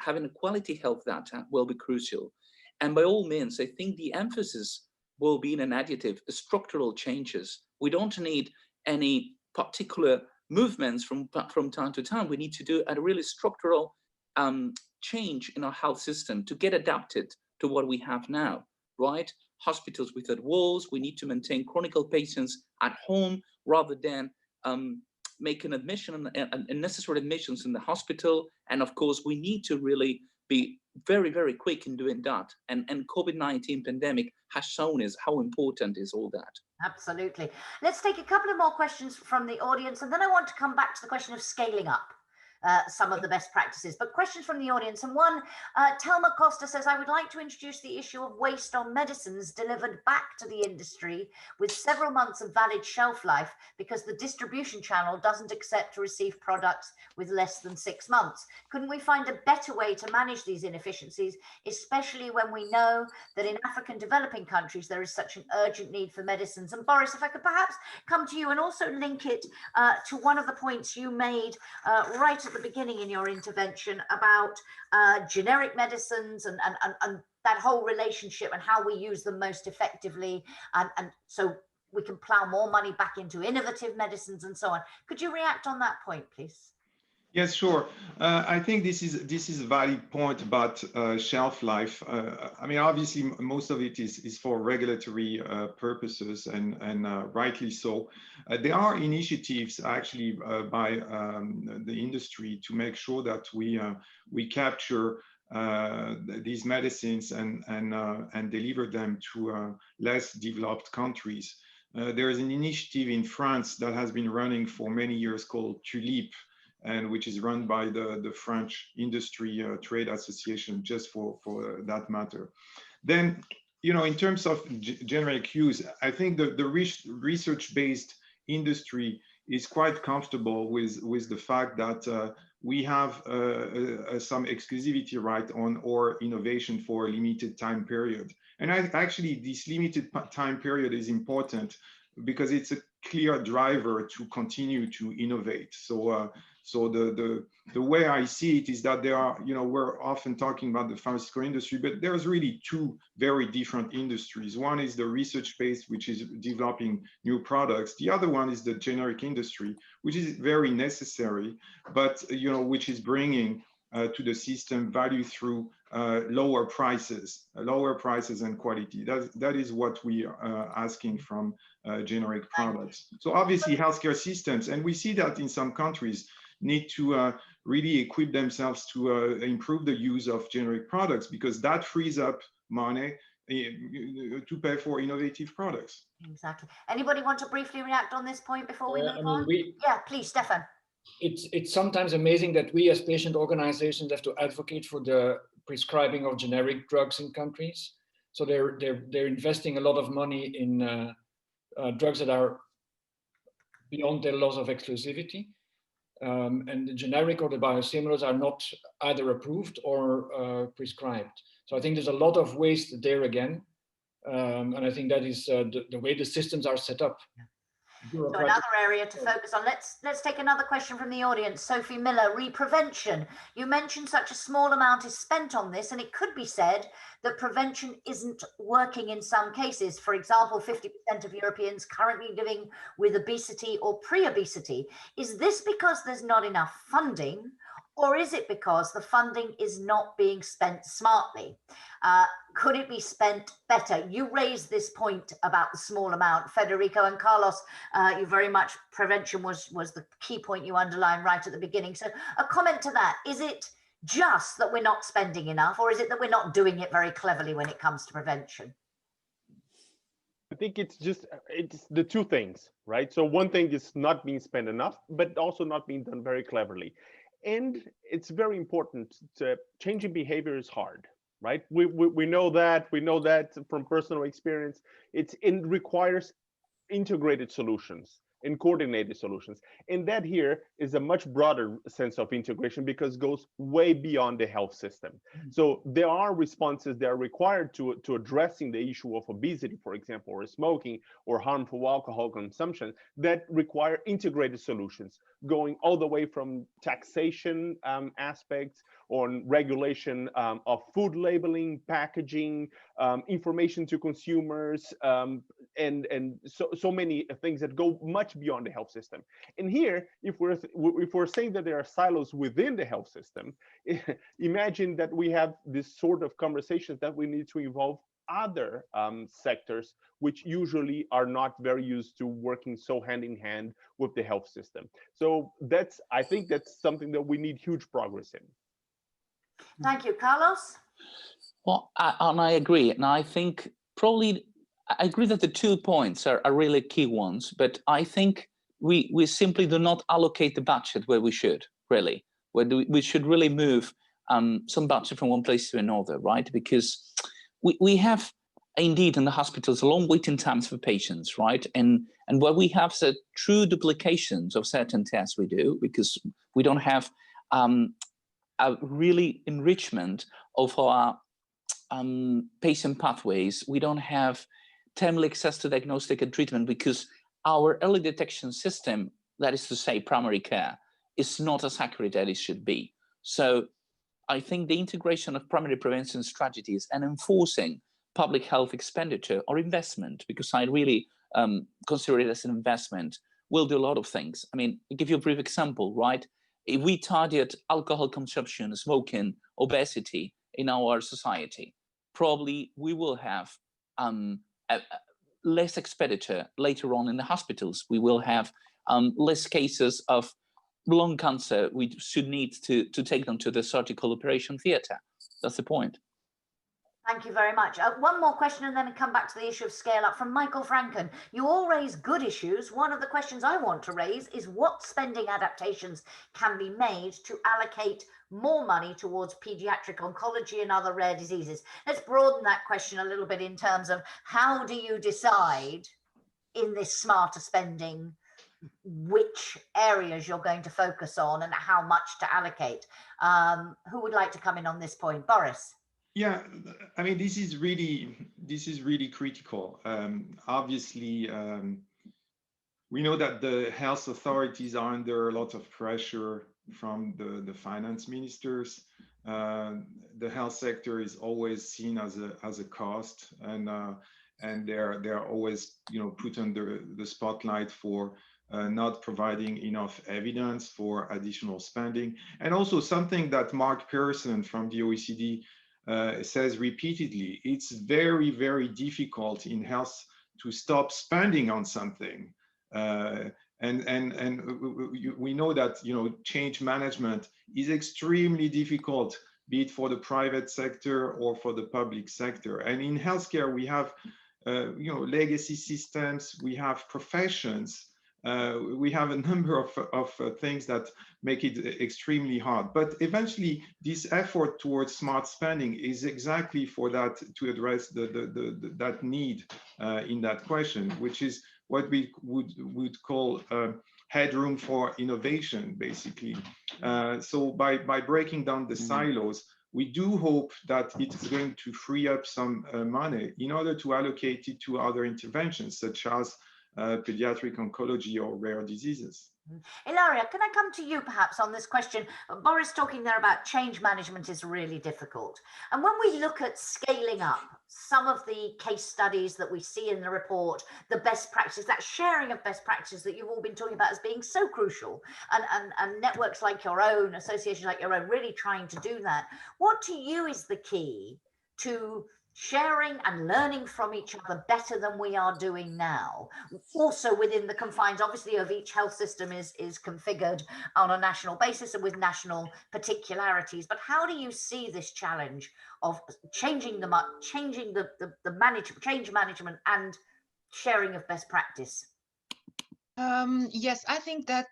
S6: having a quality health data will be crucial. And by all means, I think the emphasis will be in an additive, structural changes. We don't need any particular movements from time to time. We need to do a really structural change in our health system to get adapted to what we have now, right? Hospitals without walls. We need to maintain chronic patients at home rather than make an admission and necessary admissions in the hospital. And of course, we need to really be very, very quick in doing that. And COVID-19 pandemic has shown us how important is all that. Absolutely. Let's take a couple of more questions from the audience, and then I want to come back to the question of scaling up some of the best practices, but questions from the audience. And one, Telma Costa says, I would like to introduce the issue of waste on medicines delivered back to the industry with several months of valid shelf life because the distribution channel doesn't accept to receive products with less than 6 months. Couldn't we find a better way to manage these inefficiencies, especially when we know that in African developing countries, there is such an urgent need for medicines? And Boris, if I could perhaps come to you and also link it to one of the points you made right at the beginning in your intervention about generic medicines and that whole relationship and how we use them most effectively, and so we can plow more money back into innovative medicines and so on. Could you react on that point, please?
S2: Yes, sure. I think this is a valid point about shelf life. I mean, obviously, most of it is for regulatory purposes, and rightly so. There are initiatives actually by the industry to make sure that we capture these medicines and deliver them to less developed countries. There is an initiative in France that has been running for many years called TULIP, and which is run by the French Industry Trade Association, just for that matter. Then, you know, in terms of generic use, I think the research-based industry is quite comfortable with the fact that we have some exclusivity right on our innovation for a limited time period. And actually, this limited time period is important because it's a clear driver to continue to innovate. So the way I see it is that there are, you know, we're often talking about the pharmaceutical industry, but there's really two very different industries. One is the research-based, which is developing new products. The other one is the generic industry, which is very necessary, but, you know, which is bringing to the system value through lower prices and quality. That is what we are asking from generic products. So obviously healthcare systems, and we see that in some countries, need to really equip themselves to improve the use of generic products, because that frees up money to pay for innovative products.
S1: Exactly. Anybody want to briefly react on this point before we move on? Yeah, please, Stefan.
S4: It's sometimes amazing that we as patient organizations have to advocate for the prescribing of generic drugs in countries. So they're investing a lot of money in drugs that are beyond their loss of exclusivity. And the generic or the biosimilars are not either approved or prescribed. So I think there's a lot of waste there again. And I think that is the way the systems are set up.
S1: So another area to focus on. Let's take another question from the audience. Sophie Miller, re-prevention. You mentioned such a small amount is spent on this, and it could be said that prevention isn't working in some cases. For example, 50% of Europeans currently living with obesity or pre-obesity. Is this because there's not enough funding, or is it because the funding is not being spent smartly? Could it be spent better? You raised this point about the small amount, Federico and Carlos. You very much, prevention was the key point you underlined right at the beginning. So a comment to that. Is it just that we're not spending enough, or is it that we're not doing it very cleverly when it comes to prevention?
S3: I think it's the two things, right? So one thing is not being spent enough, but also not being done very cleverly. And it's very important to changing behavior is hard, right? We know that from personal experience. It requires integrated solutions and coordinated solutions. And that here is a much broader sense of integration because it goes way beyond the health system. So there are responses that are required to addressing the issue of obesity, for example, or smoking or harmful alcohol consumption that require integrated solutions, going all the way from taxation aspects on regulation of food labeling, packaging, information to consumers, and so many things that go much beyond the health system. And here, if we're saying that there are silos within the health system, imagine that we have this sort of conversations that we need to involve other sectors, which usually are not very used to working so hand in hand with the health system. So I think that's something that we need huge progress in.
S1: Thank you, Carlos.
S6: Well, I agree, and I think probably I agree that the 2 points are really key ones, but I think we simply do not allocate the budget where we should, really. We should really move some budget from one place to another, right? Because we have indeed in the hospitals long waiting times for patients, right? And where we have the true duplications of certain tests we do, because we don't have a really enrichment of our patient pathways. We don't have timely access to diagnostic and treatment because our early detection system, that is to say primary care, is not as accurate as it should be. So I think the integration of primary prevention strategies and enforcing public health expenditure or investment, because I really consider it as an investment, will do a lot of things. I mean, I'll give you a brief example, right? If we target alcohol consumption, smoking, obesity in our society, probably we will have less expenditure later on in the hospitals. We will have less cases of lung cancer. We should need to take them to the surgical operation theater. That's the point.
S1: Thank you very much. One more question and then come back to the issue of scale up from Michael Franken. You all raise good issues. One of the questions I want to raise is what spending adaptations can be made to allocate more money towards pediatric oncology and other rare diseases. Let's broaden that question a little bit in terms of how do you decide in this smarter spending which areas you're going to focus on and how much to allocate? Who would like to come in on this point? Boris.
S2: Yeah, I mean, this is really critical. Obviously, we know that the health authorities are under a lot of pressure from the finance ministers. The health sector is always seen as a cost, and they're always put under the spotlight for not providing enough evidence for additional spending. And also something that Mark Pearson from the OECD says repeatedly, it's very, very difficult in health to stop spending on something. And we know that change management is extremely difficult, be it for the private sector or for the public sector. And in healthcare, we have legacy systems, we have professions, we have a number of things that make it extremely hard. But eventually, this effort towards smart spending is exactly for that, to address that need in that question, which is what we would call headroom for innovation, basically. So by breaking down the silos, we do hope that it's going to free up some money in order to allocate it to other interventions, such as pediatric oncology or rare diseases.
S1: Ilaria, can I come to you perhaps on this question? Boris talking there about change management is really difficult. And when we look at scaling up some of the case studies that we see in the report, the best practice, that sharing of best practice that you've all been talking about as being so crucial, and networks like your own, associations like your own, really trying to do that. What to you is the key to sharing and learning from each other better than we are doing now, also within the confines obviously of each health system is configured on a national basis and with national particularities, but how do you see this challenge of changing change management and sharing of best practice?
S5: Yes, I think that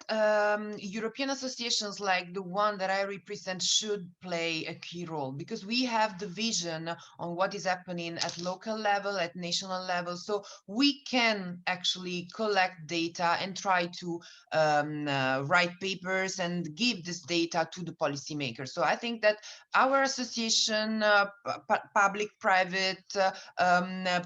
S5: European associations like the one that I represent should play a key role, because we have the vision on what is happening at local level, at national level. So we can actually collect data and try to write papers and give this data to the policymakers. So I think that our association, public, private,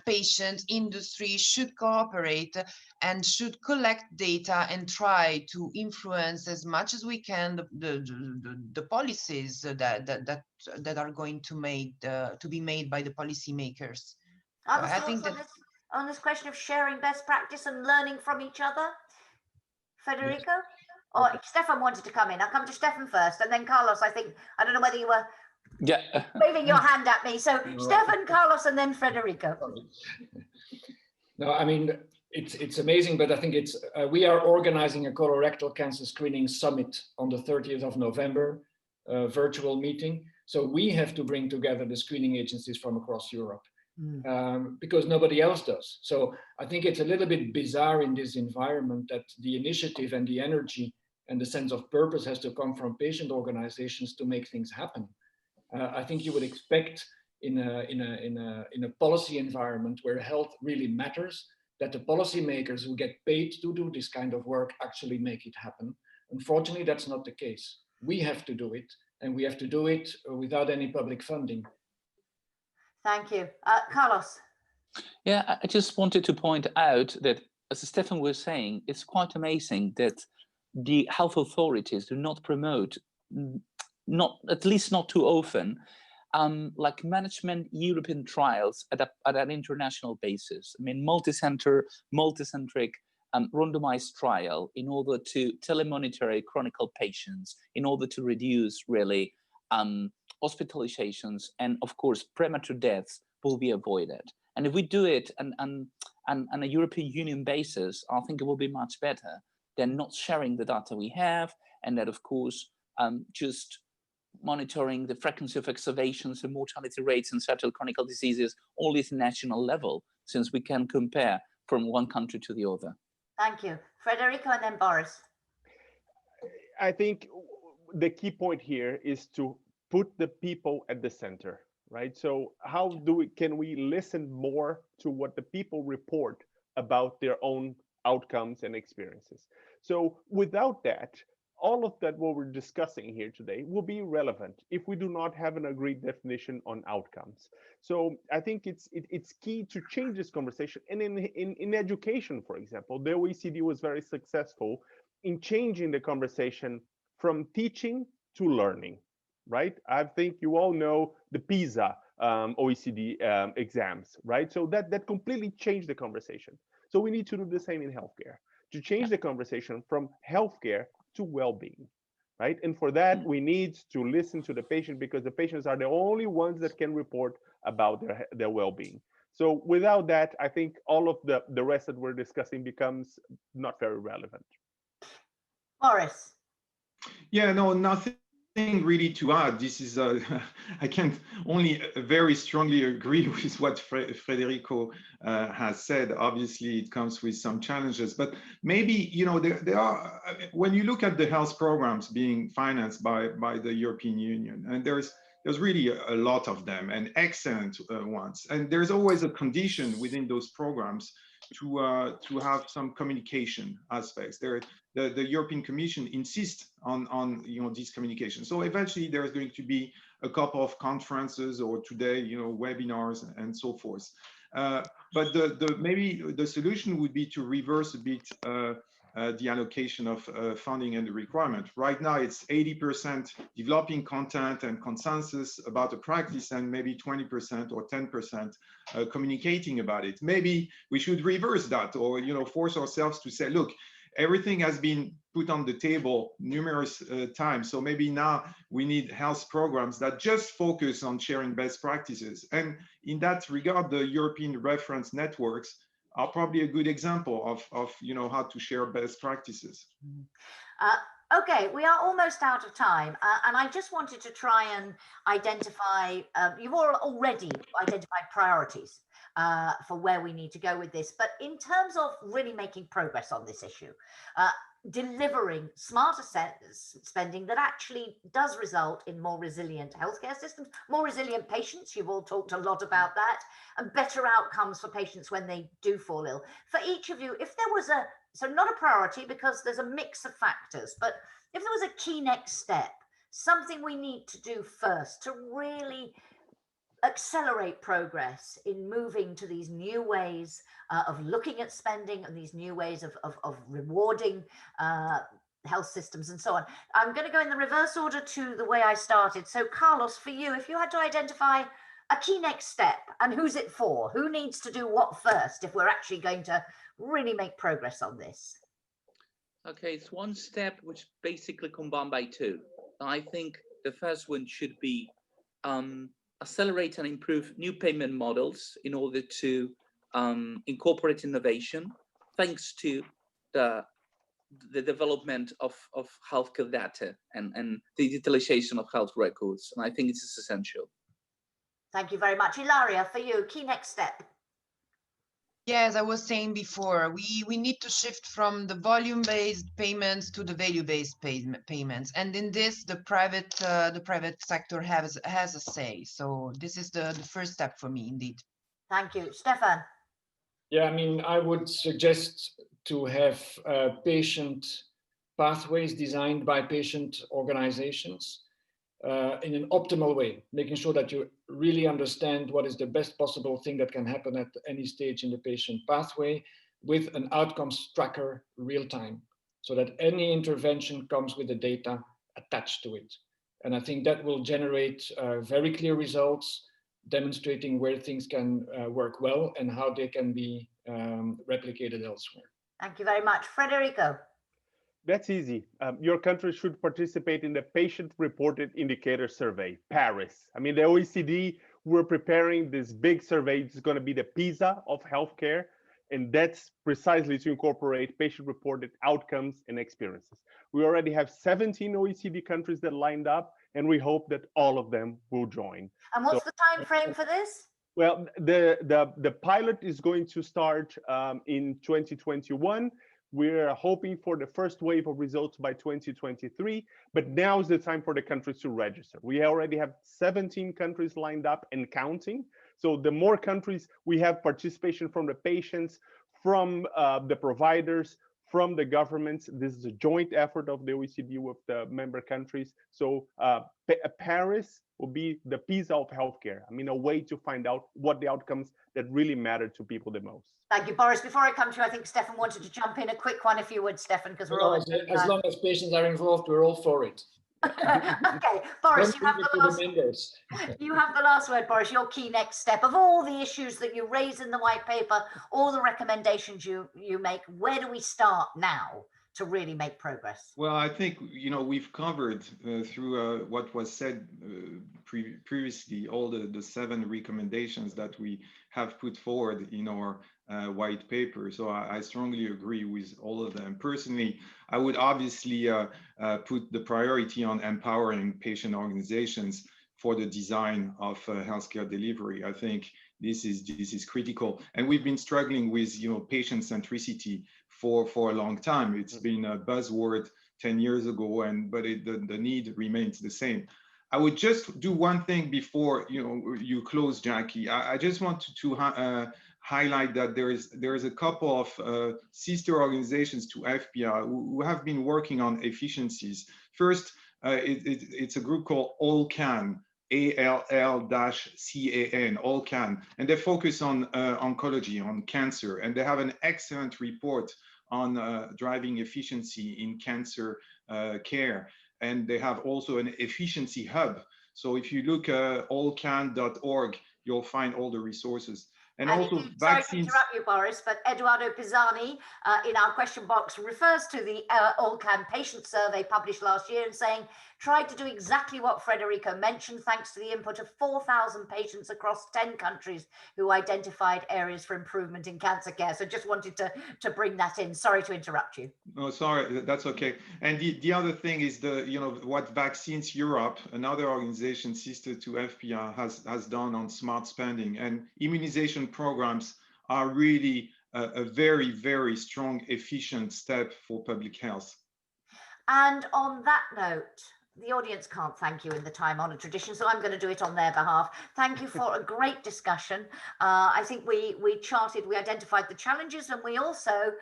S5: patient, industry should cooperate and should collect data and try to influence as much as we can the policies that are going to be made by the policymakers.
S1: Other
S5: I
S1: thoughts
S5: think that
S1: on this question of sharing best practice and learning from each other? Federico? Or Stefan wanted to come in. I'll come to Stefan first, and then Carlos. I don't know whether you were waving your hand at me. So no. Stefan, Carlos, and then Federico.
S4: No, I mean, it's amazing, but I think it's we are organizing a colorectal cancer screening summit on the 30th of November, virtual meeting. So we have to bring together the screening agencies from across Europe. Because nobody else does. So I think it's a little bit bizarre in this environment that the initiative and the energy and the sense of purpose has to come from patient organizations to make things happen. I think you would expect in a policy environment where health really matters, that the policymakers who get paid to do this kind of work actually make it happen. Unfortunately, that's not the case. We have to do it, and we have to do it without any public funding.
S1: Thank you. Carlos.
S6: Yeah, I just wanted to point out that, as Stefan was saying, it's quite amazing that the health authorities do not promote, at least not too often, like management European trials at an international basis. I mean, multicentric randomized trial in order to telemonitor chronic patients, in order to reduce really hospitalizations, and of course premature deaths will be avoided. And if we do it on a European Union basis, I think it will be much better than not sharing the data we have, and that of course just monitoring the frequency of exacerbations and mortality rates in certain chronic diseases, all this national level, since we can compare from one country to the other.
S1: Thank you. Federico and then Boris.
S3: I think the key point here is to put the people at the center, right? So how can we listen more to what the people report about their own outcomes and experiences? So without that, all of that what we're discussing here today will be irrelevant if we do not have an agreed definition on outcomes. So I think it's key to change this conversation. And in education, for example, the OECD was very successful in changing the conversation from teaching to learning, right? I think you all know the PISA OECD exams, right? So that completely changed the conversation. So we need to do the same in healthcare, to change the conversation from healthcare to well-being, right? And for that, we need to listen to the patient, because the patients are the only ones that can report about their well-being. So without that, I think all of the rest that we're discussing becomes not very relevant.
S1: Boris.
S2: Yeah, no, nothing really to add. This is I can only very strongly agree with what Federico has said. Obviously it comes with some challenges, but maybe there are, when you look at the health programs being financed by the European Union, and there's really a lot of them, and excellent ones, and there's always a condition within those programs to have some communication aspects. The European Commission insists on these communications. So eventually there's going to be a couple of conferences, or today webinars and so forth. But maybe the solution would be to reverse a bit the allocation of funding and the requirement. Right now, it's 80% developing content and consensus about the practice, and maybe 20% or 10% communicating about it. Maybe we should reverse that, or force ourselves to say, look, everything has been put on the table numerous times. So maybe now we need health programs that just focus on sharing best practices. And in that regard, the European reference networks are probably a good example of how to share best practices.
S1: Okay, we are almost out of time, and I just wanted to try and identify, you've already identified priorities for where we need to go with this, but in terms of really making progress on this issue, delivering smarter spending that actually does result in more resilient healthcare systems, more resilient patients, you've all talked a lot about that, and better outcomes for patients when they do fall ill. For each of you, if there was so not a priority because there's a mix of factors, but if there was a key next step, something we need to do first to really accelerate progress in moving to these new ways of looking at spending and these new ways of rewarding health systems and so on. I'm going to go in the reverse order to the way I started. So Carlos, for you, if you had to identify a key next step and who's it for, who needs to do what first if we're actually going to really make progress on this?
S6: Okay, it's one step which basically combined by two. I think the first one should be accelerate and improve new payment models in order to incorporate innovation, thanks to the development of healthcare data and digitalization of health records. And I think this is essential.
S1: Thank you very much. Ilaria, for you, key next step.
S5: Yes, I was saying before, we need to shift from the volume-based payments to the value-based payments, and in this, the private sector has a say. So this is the first step for me, indeed.
S1: Thank you, Stefan.
S4: Yeah, I mean, I would suggest to have patient pathways designed by patient organizations in an optimal way, making sure that you really understand what is the best possible thing that can happen at any stage in the patient pathway with an outcomes tracker real time, so that any intervention comes with the data attached to it. And I think that will generate very clear results, demonstrating where things can work well and how they can be replicated elsewhere.
S1: Thank you very much. Federico.
S3: That's easy. Your country should participate in the patient-reported indicator survey, PARIS. I mean, the OECD, we're preparing this big survey. It's going to be the PISA of healthcare, and that's precisely to incorporate patient-reported outcomes and experiences. We already have 17 OECD countries that lined up, and we hope that all of them will join.
S1: And what's the time frame for this?
S3: Well, the pilot is going to start in 2021. We're hoping for the first wave of results by 2023, but now is the time for the countries to register. We already have 17 countries lined up and counting. So the more countries we have participation from the patients, from the providers, from the governments. This is a joint effort of the OECD with the member countries. So Paris will be the PISA of healthcare. I mean, a way to find out what the outcomes that really matter to people the most.
S1: Thank you, Boris. Before I come to you, I think Stefan wanted to jump in. A quick one, if you would, Stefan, because we're all...
S4: As long as patients are involved, we're all for it.
S1: Okay, Boris, you have the last word, Boris. Your key next step of all the issues that you raise in the white paper, all the recommendations you make. Where do we start now to really make progress?
S2: Well, I think we've covered through what was said previously all the 7 recommendations that we have put forward in our white paper. So I strongly agree with all of them. Personally, I would obviously put the priority on empowering patient organizations for the design of healthcare delivery. I think this is critical, and we've been struggling with patient centricity for a long time. It's been a buzzword 10 years ago, but the need remains the same. I would just do one thing before you close, Jackie. I just want to highlight that there is a couple of sister organizations to FPR who have been working on efficiencies. First, it's a group called All Can, ALL-CAN, ALLCAN, and they focus on oncology, on cancer, and they have an excellent report on driving efficiency in cancer care. And they have also an efficiency hub. So if you look at allcan.org, you'll find all the resources. And also
S1: indeed,
S2: vaccines.
S1: Sorry to interrupt you, Boris, but Eduardo Pisani in our question box refers to the AllCan patient survey published last year and saying, tried to do exactly what Federico mentioned, thanks to the input of 4,000 patients across 10 countries who identified areas for improvement in cancer care. So just wanted to bring that in. Sorry to interrupt you.
S2: No, sorry, that's okay. And the other thing is what Vaccines Europe, another organization sister to FPR, has done on smart spending, and immunization programs are really a very, very strong, efficient step for public health.
S1: And on that note, the audience can't thank you in the time-honored tradition, so I'm going to do it on their behalf. Thank you for a great discussion. I think we identified the challenges, and we also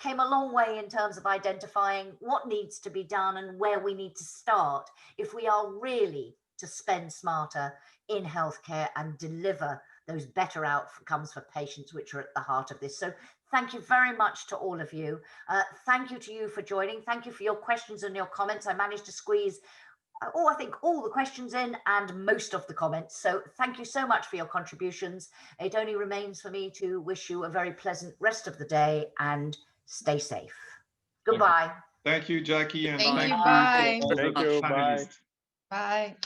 S1: came a long way in terms of identifying what needs to be done and where we need to start if we are really to spend smarter in healthcare and deliver those better outcomes for patients, which are at the heart of this. So thank you very much to all of you. Thank you to you for joining. Thank you for your questions and your comments. I managed to squeeze, I think, all the questions in and most of the comments. So thank you so much for your contributions. It only remains for me to wish you a very pleasant rest of the day and stay safe. Goodbye.
S2: Thank you, Jackie. And
S5: Thank you.
S2: all
S5: Bye.
S2: the
S3: Thank you. Bye.
S2: panelists.
S5: Bye.